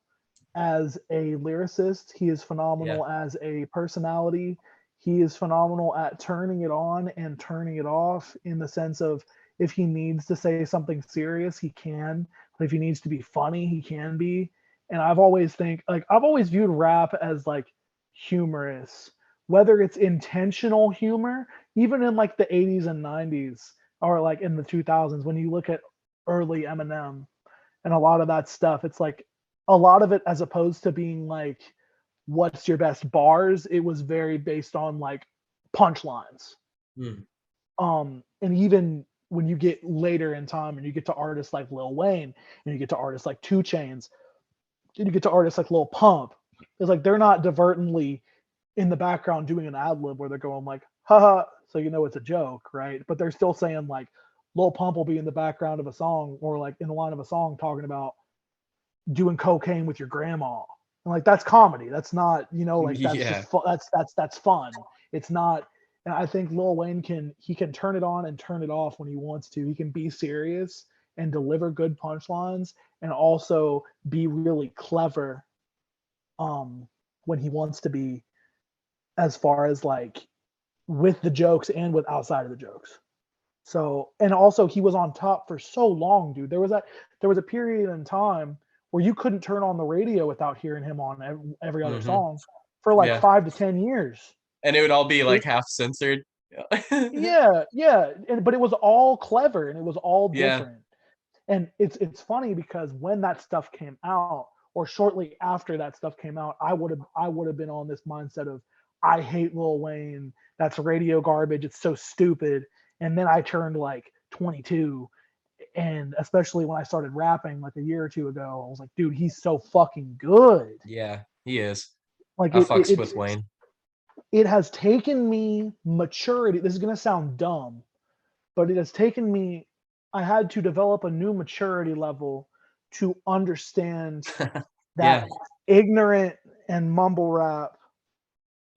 as a lyricist. He is Yeah. phenomenal as a personality. He is phenomenal at turning it on and turning it off in the sense of if he needs to say something serious, he can. But if he needs to be funny, he can be. And I've always viewed rap as like humorous, whether it's intentional humor, even in like the 80s and 90s, or like in the 2000s when you look at early Eminem and a lot of that stuff. It's like a lot of it, as opposed to being like, what's your best bars? It was very based on like punchlines. Hmm. And even when you get later in time and you get to artists like Lil Wayne and you get to artists like Two Chains and you get to artists like Lil Pump, it's like they're not divertingly in the background doing an ad lib where they're going like, haha, so you know it's a joke, right? But they're still saying like Lil Pump will be in the background of a song or like in the line of a song talking about doing cocaine with your grandma. And like that's comedy. That's not, like that's Yeah. just that's fun. It's not. And I think Lil Wayne can turn it on and turn it off when he wants to. He can be serious and deliver good punchlines and also be really clever when he wants to be, as far as like with the jokes and with outside of the jokes. So, and also he was on top for so long, dude. There was a period in time where you couldn't turn on the radio without hearing him on every other Hmm. song for like Yeah. 5 to 10 years. And it would all be like It, half censored. yeah, yeah, but it was all clever and it was all Yeah. different. And it's funny because when that stuff came out, or shortly after that stuff came out, I would have been on this mindset of I hate Lil Wayne. That's radio garbage. It's so stupid. And then I turned like 22, and especially when I started rapping like a year or two ago, I was like, dude, he's so fucking good. Yeah. He is. Like I fucks with Wayne. it has taken me maturity. This is going to sound dumb, but it has taken me, I had to develop a new maturity level to understand that Yeah, ignorant and mumble rap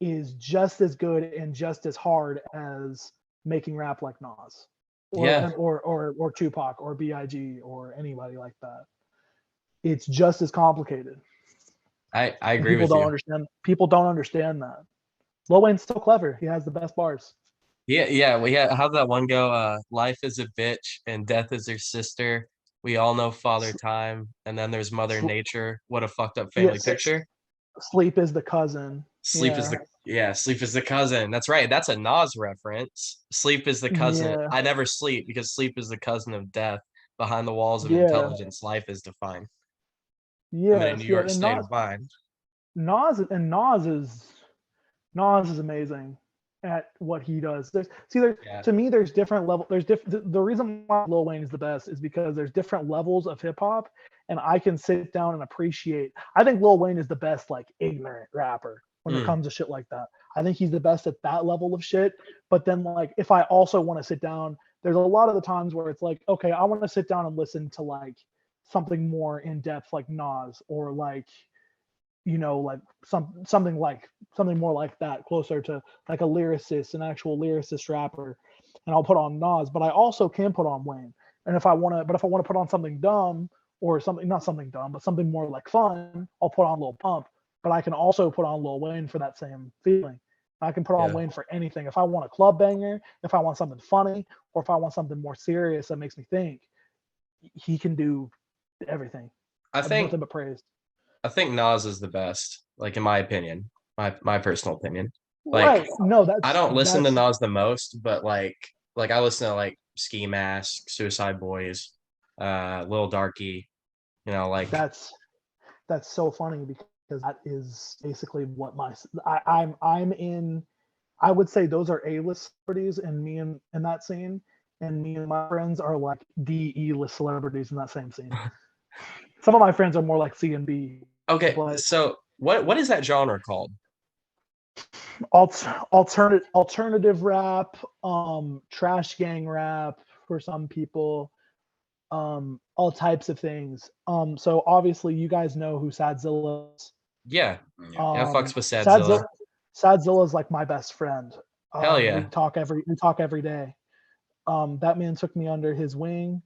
is just as good and just as hard as making rap like Nas yeah, or Tupac or Big or anybody like that. It's just as complicated, I and agree people with don't you. understand. People don't understand that. Lil Wayne's so clever. He has the best bars. Yeah, yeah. Well, yeah. How'd that one go? Life is a bitch and death is her sister. We all know Father Time, and then there's Mother Sl- Nature. What a fucked up family yes, picture. sleep is the cousin. Yeah, Sleep is the cousin. That's right. That's a Nas reference. Sleep is the cousin. yeah, I never sleep because sleep is the cousin of death. Behind the walls of yeah, intelligence, life is defined. I'm in a New yes, yeah. York And state of mind. Nas is amazing at what he does. There's Yeah. to me there's different level. The reason why Lil Wayne is the best is because there's different levels of hip hop, and I can sit down and appreciate. I think Lil Wayne is the best like ignorant rapper when it Mm. comes to shit like that. I think he's the best at that level of shit. But then like if I also want to sit down, there's a lot of the times where it's like, okay, I want to sit down and listen to like something more in depth like Nas or like like something more like that, closer to like a lyricist, an actual lyricist rapper, and I'll put on Nas. But I also can put on Wayne. And if I want to put on something dumb or something, not something dumb, but something more like fun, I'll put on Lil Pump. But I can also put on Lil Wayne for that same feeling. I can put on Yeah. Wayne for anything. If I want a club banger, if I want something funny, or if I want something more serious that makes me think, he can do everything. I think Nothing but praise. I think Nas is the best, like in my opinion, my personal opinion. Like Right. No, I don't listen to that's Nas the most, but like I listen to like Ski Mask, Suicide Boys, Lil Darky, like that's that's so funny because that is basically what I'm in. I would say those are A-list celebrities, and me and in that scene, and me and my friends are like D E-list celebrities in that same scene. Some of my friends are more like C and B, okay, but so what is that genre called? alternative rap, trash gang rap for some people, all types of things. So obviously you guys know who Sadzilla is. Yeah. Yeah, fucks with Sadzilla, Sadzilla. Sadzilla is like my best friend. Hell We yeah. talk every day. That man took me under his wing.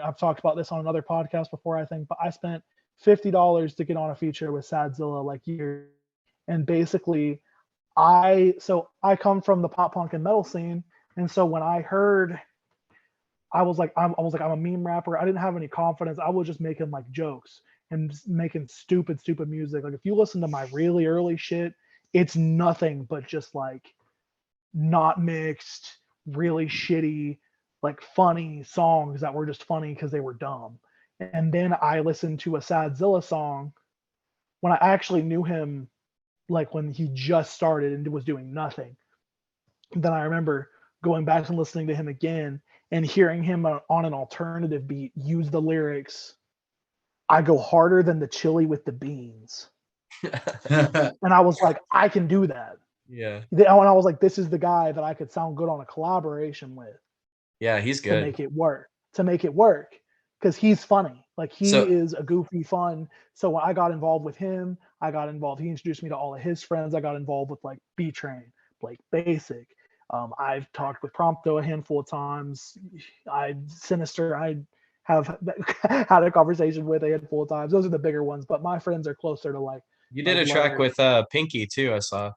I've talked about this on another podcast before, I think, but I spent $50 to get on a feature with Sadzilla like years. And basically, I come from the pop punk and metal scene, and so when I heard, I was like I'm a meme rapper. I didn't have any confidence. I was just making like jokes and making stupid music. Like if you listen to my really early shit, it's nothing but just like not mixed, really shitty, like funny songs that were just funny because they were dumb. And then I listened to a Sadzilla song when I actually knew him, like when he just started and was doing nothing. Then I remember going back and listening to him again and hearing him on an alternative beat use the lyrics, I go harder than the chili with the beans. And I was like, I can do that. Yeah. And I was like, this is the guy that I could sound good on a collaboration with Yeah, he's to good. make it work. To make it work. Because he's funny. Like he So is a goofy fun. So when I got involved with him, he introduced me to all of his friends. I got involved with like B Train, Blake Basic. I've talked with Prompto a handful of times. I have had a conversation with a handful of times. Those are the bigger ones, but my friends are closer to you did like a track Larry. with Pinky too, I saw.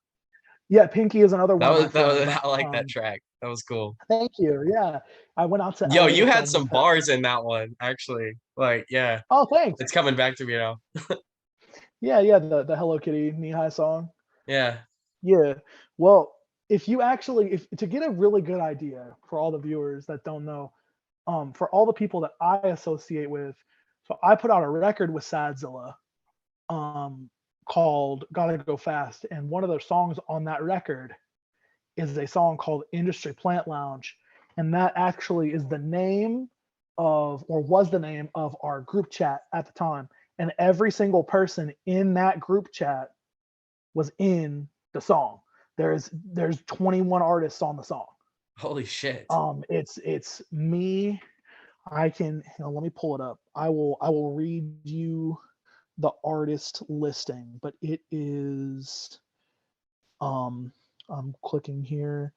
Yeah, Pinky is another one of my That friends. was I like that track. That was cool. Thank you. Yeah, I went out to Yo, LA you to had film some with her. bars in that one, actually. Like, yeah, Oh, thanks. it's coming back to me now. Yeah, yeah, the Hello Kitty knee high song. Yeah. Yeah. Well, if you actually, if to get a really good idea for all the viewers that don't know, for all the people that I associate with, so I put out a record with Sadzilla, um, called "Gotta Go Fast," and one of the songs on that record is a song called "Industry Plant Lounge," and that actually is the name of, or was the name of our group chat at the time, and every single person in that group chat was in the song. there's 21 artists on the song. Holy shit. It's me. I can, let me pull it up. I will read you the artist listing, but it is, I'm clicking here.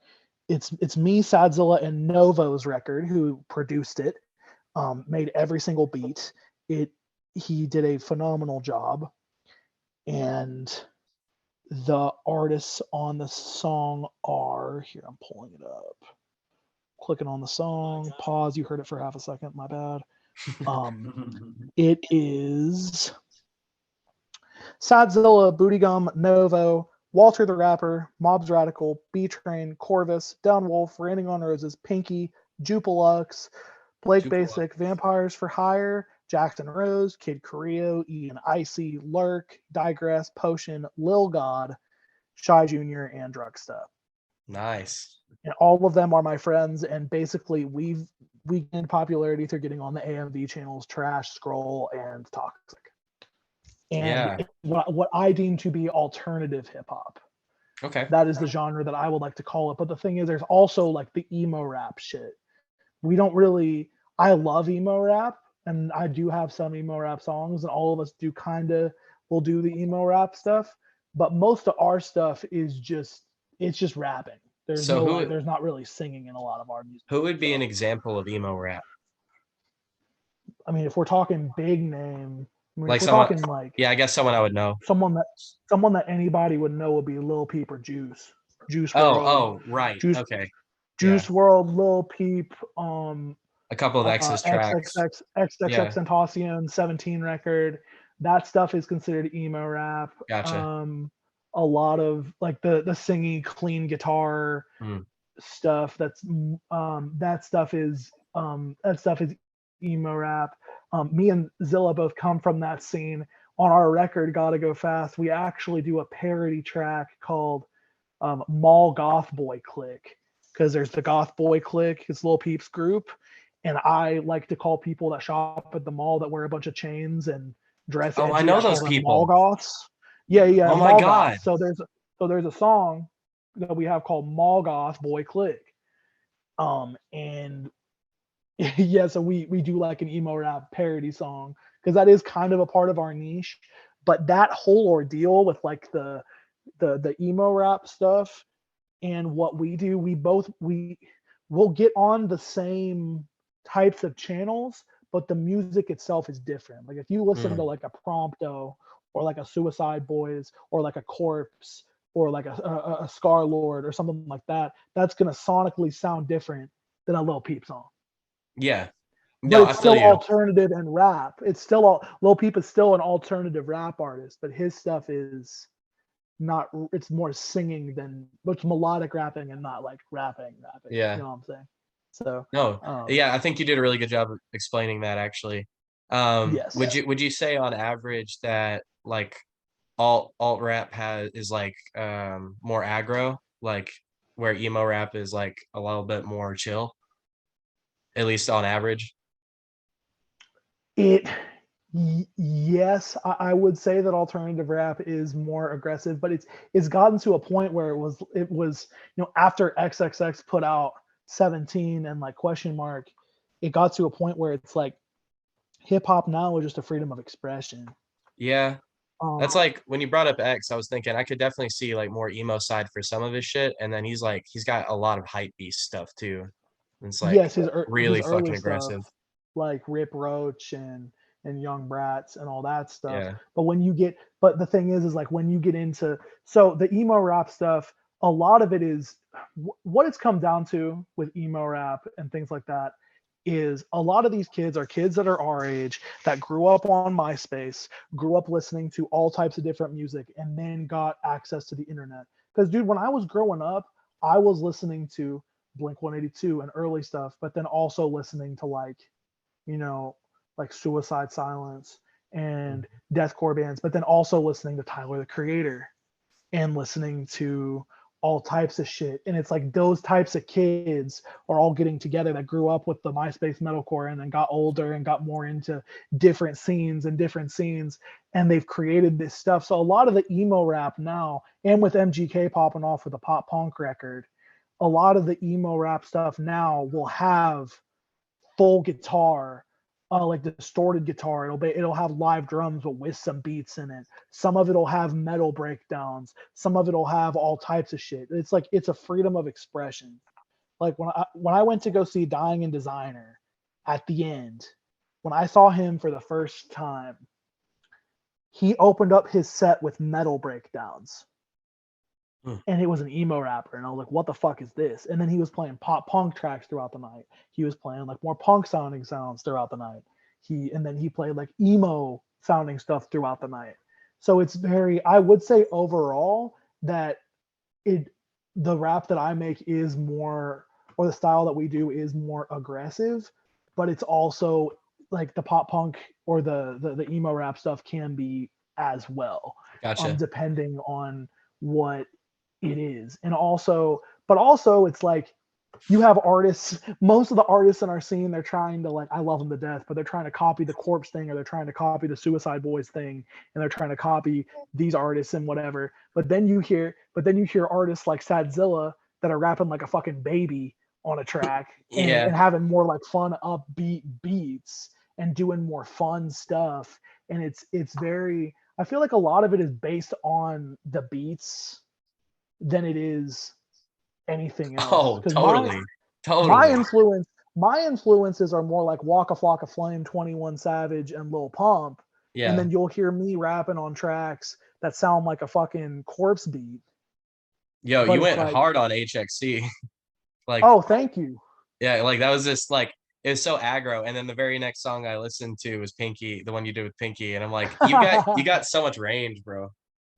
It's me, Sadzilla, and Novo's record, who produced it, made every single beat. It He did a phenomenal job, and the artists on the song are here. I'm pulling it up. Clicking on the song. Pause. You heard it for half a second. My bad. It is Sadzilla, Booty Gum, Novo, Walter the Rapper, Mobs Radical, B Train, Corvus, Downwolf, Raining on Roses, Pinky, Jupilux, Blake Basic, Vampires for Hire, Jackson Rose, Kid Creo, Ian Icy, Lurk, Digress, Potion, Lil God, Shy Jr., and Drugsta. Nice. And all of them are my friends, and basically we gained popularity through getting on the AMV channels Trash, Scroll, and Toxic. And Yeah. what I deem to be alternative hip hop. Okay. That is the genre that I would like to call it. But the thing is, there's also like the emo rap shit. We don't really. I love emo rap, and I do have some emo rap songs, and all of us do kind of will do the emo rap stuff. But most of our stuff is just rapping. There's So no there's not really singing in a lot of our music. who would be an example of emo rap? I mean, if we're talking big name, I mean, Like if we're someone, talking like yeah, I guess someone I would know. someone that anybody would know would be Lil Peep or Juice Oh, World, oh, right. Juice Okay. Yeah. Juice World, Lil Peep, A couple of X's tracks. XXX Yeah. Tentacion 17 record. That stuff is considered emo rap. Gotcha. A lot of like the singy clean guitar Mm. stuff. That stuff is emo rap. Me and Zilla both come from that scene. On our record, Gotta Go Fast, we actually do a parody track called Mall Goth Boy Clique, because there's the Goth Boy Clique, his Lil Peeps group, and I like to call people that shop at the mall that wear a bunch of chains and dress Oh, I edgy. know I call those them mall people. goths. Yeah, Oh my mall God. goths. So there's a song that we have called Mall Goth Boy Clique, and yeah, so we do like an emo rap parody song, because that is kind of a part of our niche. But that whole ordeal with like the emo rap stuff and what we do, we'll get on the same types of channels, but the music itself is different. Like if you listen to Mm. like a Prompto or like a Suicide Boys or like a Corpse or like a Scar Lord or something like that, that's gonna sonically sound different than a Lil Peep song. Yeah. But No, I it's feel still you. alternative and rap. It's still Lil Peep is still an alternative rap artist, but his stuff is not. It's more singing than, but it's melodic rapping and not like rapping. You Yeah. know what I'm saying? So, No. Yeah, I think you did a really good job of explaining that actually. Would yes, you say on average that like alt rap is like more aggro, like where emo rap is like a little bit more chill, at least on average? it. Yes, I would say that alternative rap is more aggressive, but it's gotten to a point where it was after XXX put out 17 and like question mark, it got to a point where it's like hip hop now is just a freedom of expression. Yeah. Um, That's like when you brought up X, I was thinking I could definitely see like more emo side for some of his shit, and then he's got a lot of hype beast stuff too. It's like yes, his really fucking early stuff aggressive. like Rip Roach and Young Brats and all that stuff. Yeah. But the thing is like when you get into, so the emo rap stuff, a lot of it is what it's come down to with emo rap and things like that is a lot of these kids are kids that are our age that grew up on MySpace, grew up listening to all types of different music, and then got access to the internet. Because, dude, when I was growing up, I was listening to Blink 182 and early stuff, but then also listening to you know, like Suicide Silence and deathcore bands, but then also listening to Tyler the Creator and listening to all types of shit. And it's like those types of kids are all getting together that grew up with the MySpace metalcore and then got older and got more into different scenes and different scenes. And they've created this stuff. So a lot of the emo rap now, and with MGK popping off with a pop punk record, a lot of the emo rap stuff now will have full guitar, like distorted guitar. It'll have live drums, but with some beats in it. Some of it'll have metal breakdowns. Some of it'll have all types of shit. It's like it's a freedom of expression. Like when I went to go see Dying and Designer, at the end, when I saw him for the first time, he opened up his set with metal breakdowns. And it was an emo rapper, and I was like, what the fuck is this? And then he was playing pop punk tracks throughout the night. He was playing like more punk sounding sounds throughout the night. And then he played like emo sounding stuff throughout the night. So it's very, I would say overall that the rap that I make is more, or the style that we do is more aggressive, but it's also like the pop punk or the emo rap stuff can be as well, Gotcha. depending on what it is. And also, but also it's like you have artists, most of the artists in our scene, they're trying to, like, I love them to death, but they're trying to copy the Corpse thing, or they're trying to copy the Suicide Boys thing, and they're trying to copy these artists and whatever. But then you hear artists like Sadzilla that are rapping like a fucking baby on a track, Yeah. and having more like fun upbeat beats and doing more fun stuff. And it's very, I feel like a lot of it is based on the beats than it is anything else. Oh, Because totally. my Totally. influences are more like Waka Flocka Flame, 21 Savage, and Lil Pump. And Yeah. then you'll hear me rapping on tracks that sound like a fucking Corpse beat. Yo, But you it's went like, hard on HXC. Like, oh, thank you. yeah, like that was just like it was so aggro. And then the very next song I listened to was Pinky, the one you did with Pinky, and I'm like, you got so much range, bro.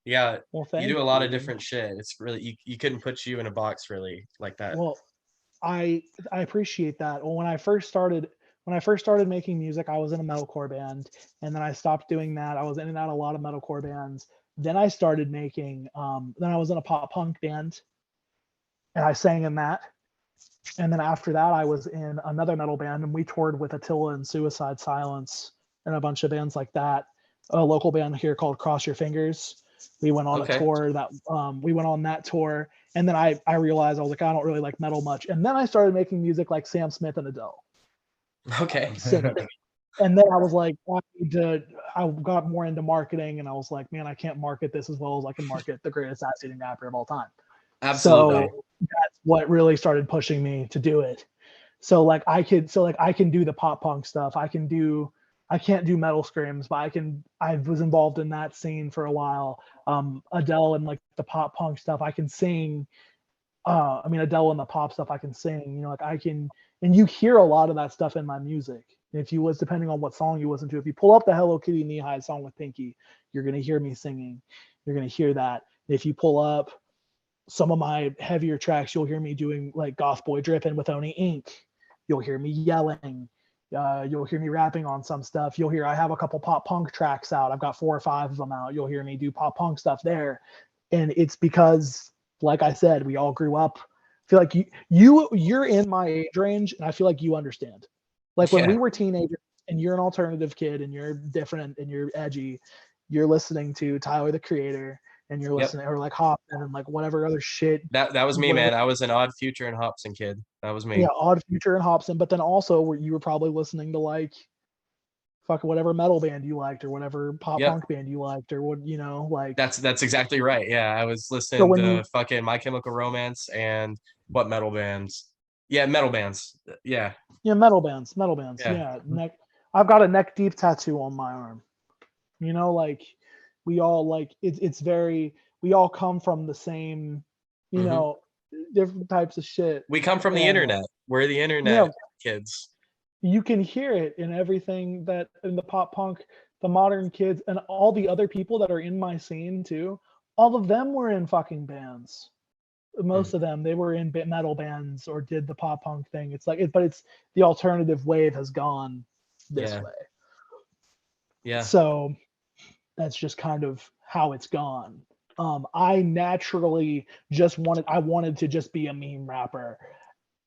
Yeah, Well, you do thank a lot of you. different shit. It's really you couldn't put you in a box really like that. Well, I appreciate that. Well, when I first started making music, I was in a metalcore band, and then I stopped doing that. I was in and out of a lot of metalcore bands. Then I started making. Then I was in a pop punk band, and I sang in that. And then after that, I was in another metal band, and we toured with Attila and Suicide Silence and a bunch of bands like that. A local band here called Cross Your Fingers. We went on a Okay. tour that we went on that tour, and then I realized I was like, I don't really like metal much, and then I started making music like Sam Smith and Adele, Okay. singing. And then I was like, I got more into marketing, and I was like, man, I can't market this as well as I can market the greatest ass-eating rapper of all time. Absolutely. So that's what really started pushing me to do it. So I can do the pop punk stuff. I can't do metal screams, but I was involved in that scene for a while. Adele and like the pop punk stuff, I can sing. I mean, Adele and the pop stuff I can sing, like I can, and you hear a lot of that stuff in my music. If you was, depending on what song you listen to, if you pull up the Hello Kitty Knee High song with Pinky, you're going to hear me singing. You're going to hear that. If you pull up some of my heavier tracks, you'll hear me doing like Goth Boy Drippin' with Oni Inc. You'll hear me yelling. You'll hear me rapping on some stuff. You'll hear I have a couple pop punk tracks out. I've got 4 or 5 of them out. You'll hear me do pop punk stuff there. And it's because, like I said, we all grew up. I feel like you're in my age range, and I feel like you understand. Like when Yeah. we were teenagers, and you're an alternative kid, and you're different, and you're edgy, you're listening to Tyler the Creator, and you're Yep. listening, or like Hopin and like whatever other shit, That was me, whatever, man. I was an Odd Future and Hobson kid. That was yeah, me. Odd Future and Hobson. But then also where you were probably listening to like fucking whatever metal band you liked, or whatever pop Yep. punk band you liked, or what, like. That's exactly right. Yeah, I was So listening when you to fucking My Chemical Romance and what metal bands? Yeah, metal bands. Yeah, Yeah, metal bands, yeah. yeah. I've got a neck deep tattoo on my arm. Like we all, like, it's very, we all come from the same, you Hmm. know, different types of shit. We come from the And internet. We're the yeah, internet kids. you can hear it in everything that in the pop punk, the modern kids, and all the other people that are in my scene too. All of them were in fucking bands. Mm. Most of them, they were in metal bands or did the pop punk thing. It's like but it's the alternative wave has gone this Yeah, way. yeah. So that's just kind of how it's gone. I naturally I wanted to just be a meme rapper.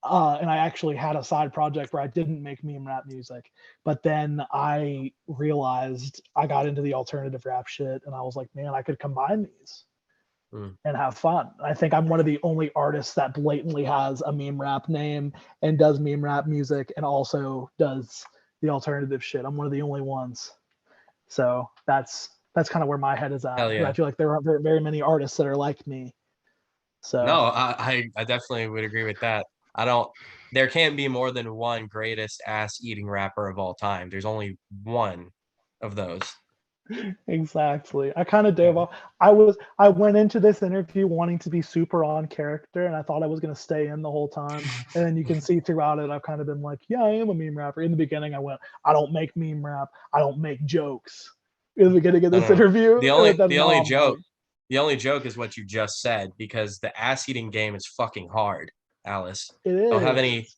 And I actually had a side project where I didn't make meme rap music, but then I realized I got into the alternative rap shit, and I was like, man, I could combine these Mm. and have fun. I think I'm one of the only artists that blatantly has a meme rap name and does meme rap music and also does the alternative shit. I'm one of the only ones. So that's kind of where my head is at. Hell Because I yeah. feel like there aren't very many artists that are like me. So No, I definitely would agree with that. I don't. There can't be more than one greatest ass eating rapper of all time. There's only one of those. exactly. I kind of dove Yeah. off. I went into this interview wanting to be super on character, and I thought I was gonna stay in the whole time. And then you can see throughout it, I've kind of been like, yeah, I am a meme rapper. In the beginning, I went, I don't make meme rap. I don't make jokes. In the beginning of No, this no, no. interview, The and only then the now only I'm joke like, the only joke is what you just said because the ass eating game is fucking hard, Alice. it is.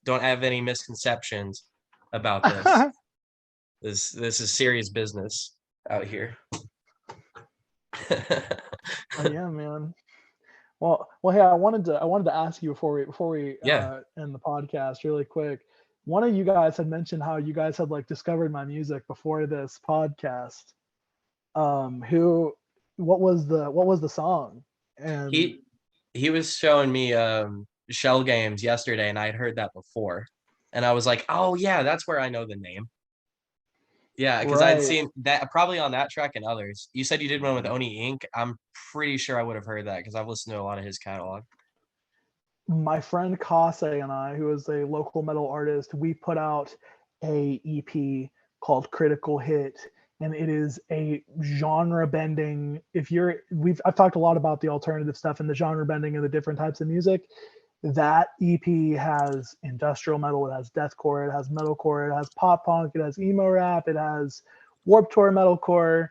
Don't have any misconceptions about this. This is serious business out here. Yeah, man. Well, hey, I wanted to ask you before we Yeah. end the podcast really quick. One of you guys had mentioned how you guys had like discovered my music before this podcast. Who, what was the song? And He he was showing me shell games yesterday and I'd heard that before. And I was like, "Oh yeah, that's where I know the name." Yeah, because I'd right, seen that probably on that track and others. You said you did one with Oni Inc. I'm pretty sure I would have heard that because I've listened to a lot of his catalog. my friend Kase and I, who is a local metal artist, we put out a EP called Critical Hit, and it is a genre bending. If you're, I've talked a lot about the alternative stuff and the genre bending of the different types of music. That EP has industrial metal, it has deathcore, it has metalcore, it has pop punk, it has emo rap, it has Warped Tour metalcore,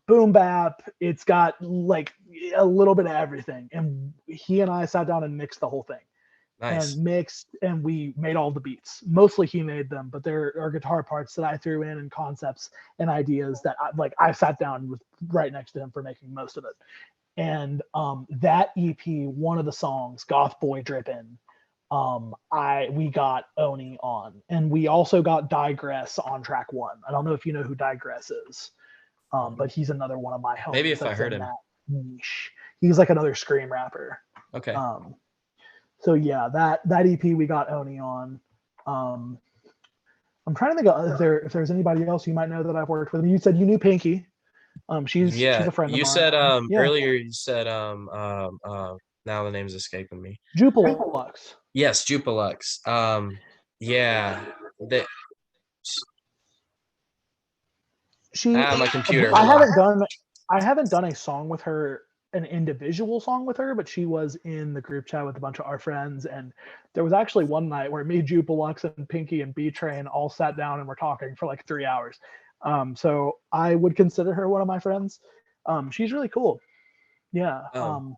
boom bap. It's got like a little bit of everything. And he and I sat down and mixed the whole thing and Nice. mixed, and we made all the beats. Mostly he made them, but there are guitar parts that I threw in and concepts and ideas that I sat down with right next to him for making most of it. And that EP, one of the songs, Goth Boy Drippin', I we got Oni on, and we also got Digress on track one. I don't know if you know who Digress is, but he's another one of my Maybe homies if I that's heard in him. that niche. He's like another scream rapper. Okay. Um, so yeah, that EP we got Oni on. Um, I'm trying to think of if there's anybody else you might know that I've worked with. You said you knew Pinky. She's Yeah. a friend of You said mine. Yeah, earlier you said now the name's escaping me. Jupilux. Yes, Jupilux. Yeah. The, She my computer, I hold on. haven't done a song with her, an individual song with her, but she was in the group chat with a bunch of our friends. And there was actually one night where me, Jupilux, and Pinky and B Train all sat down and were talking for like 3 hours. So I would consider her one of my friends. She's really cool. Yeah. Um,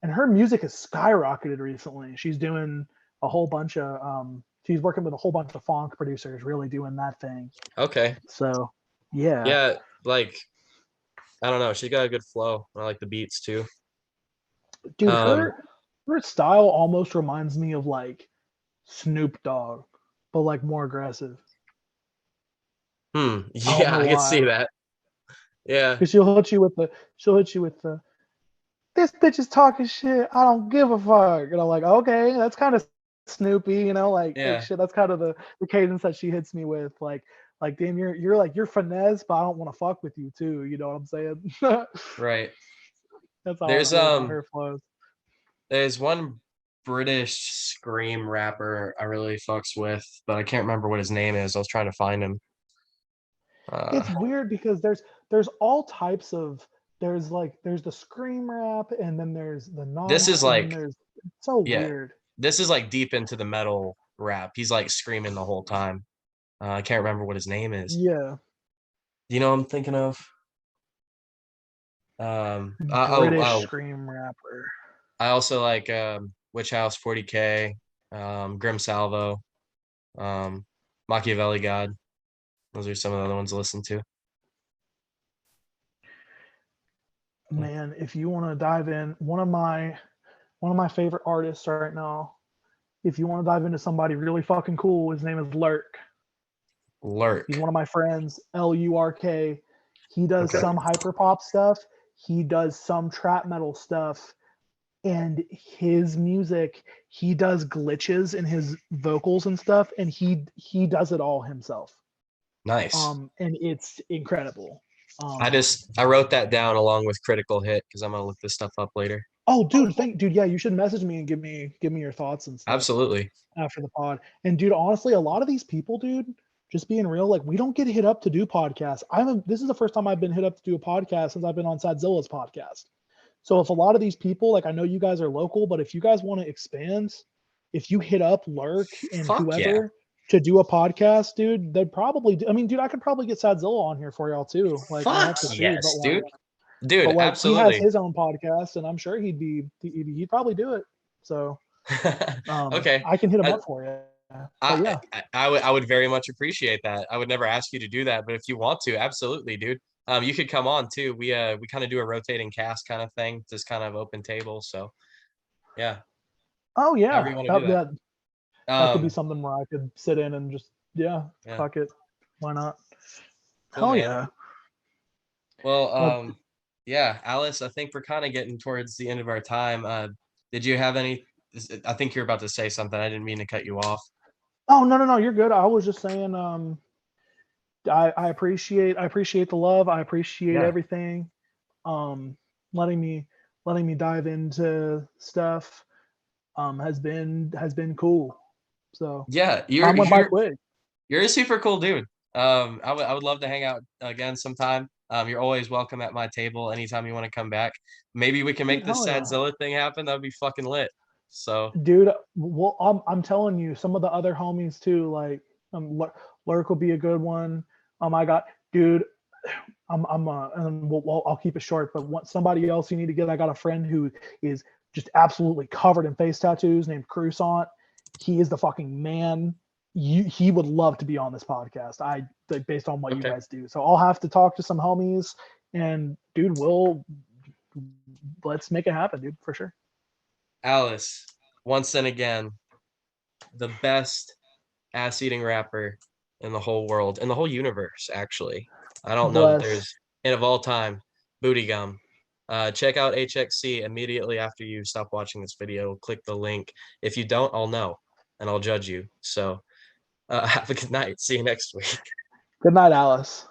And her music has skyrocketed recently. She's doing a whole bunch of she's working with a whole bunch of funk producers, really doing that thing. okay. So yeah. Yeah, like I don't know. She got a good flow. I like the beats too. Dude, Um, her style almost reminds me of like Snoop Dogg, but like more aggressive. I don't yeah, know I can why. see that. Yeah, Cause she'll hit you with the this bitch is talking shit. I don't give a fuck. And I'm like, okay, that's kind of Snoopy, like yeah, shit. That's kind of the cadence that she hits me with. Like damn, you're like you're finesse, but I don't want to fuck with you too. You know what I'm saying? right. That's how I There's feel about her flows. there's one British scream rapper I really fucks with, but I can't remember what his name is. I was trying to find him. Uh, It's weird because there's all types of there's the scream rap, and then there's the this non, is and then like there's it's so yeah, weird. this is like deep into the metal rap. He's like screaming the whole time. I can't remember what his name is. Yeah, Do you know what I'm thinking of? British Oh, scream rapper. I also like Witch House 40K, Grim Salvo, um, Machiavelli God. Those are some of the other ones to listen to. Man, if you want to dive in, one of my favorite artists right now. If you want to dive into somebody really fucking cool, his name is Lurk. He's Lurk. one of my friends, Lurk. He does Okay. some hyperpop stuff. He does some trap metal stuff. And his music, he does glitches in his vocals and stuff, and he does it all himself. Nice. And it's incredible. Um, I wrote that down along with critical hit because I'm gonna look this stuff up later. oh, dude, yeah, you should message me and give me your thoughts and stuff Absolutely. after the pod. And dude, honestly, a lot of these people, dude, just being real, like we don't get hit up to do podcasts. This is the first time I've been hit up to do a podcast since I've been on Sadzilla's podcast. So if a lot of these people, like I know you guys are local, but if you guys want to expand, if you hit up Lurk and Fuck yeah. whoever to do a podcast, dude, they'd probably I mean, dude, I could probably get Sadzilla on here for y'all too. Like we'll Fuck have to see, yes, dude. but Dude, like he has absolutely. his own podcast and I'm sure he'd probably do it. So Okay. I can hit him I, up for you. But I, yeah. I would very much appreciate that. I would never ask you to do that, but if you want to, absolutely, dude. You could come on too. We kind of do a rotating cast kind of thing, just kind of open table. So yeah, Oh however yeah. you want to do That, that. that that could be Um, something where I could sit in and just yeah, yeah, fuck it. Why not? cool, Hell man. yeah. Well, But yeah, Alice, I think we're kind of getting towards the end of our time. Did you have any? I think you're about to say something. I didn't mean to cut you off. oh no, you're good. I was just saying I appreciate the love. I appreciate Yeah, everything. Um letting me letting me dive into stuff has been cool. So yeah, time went by quick. you're a super cool dude. I would love to hang out again sometime. You're always welcome at my table anytime you want to come back. Maybe we can Dude, make this hell yeah. Sadzilla thing happen. That'd be fucking lit. So Dude, well, I'm telling you, some of the other homies too, like Lurk will be a good one. I got, dude, and I'll keep it short. But somebody else you need to get. I got a friend who is just absolutely covered in face tattoos, named Croissant. He is the fucking man. He would love to be on this podcast. I like based on what you okay, guys do. So I'll have to talk to some homies, and dude, let's make it happen, dude, for sure. Alice, once and again, the best ass eating rapper in the whole world, in the whole universe, actually. I don't know that Bless. there's, and of all time, Booty Gum. Check out HXC immediately after you stop watching this video. Click the link. If you don't, I'll know and I'll judge you. So have a good night. See you next week. Good night, Alice.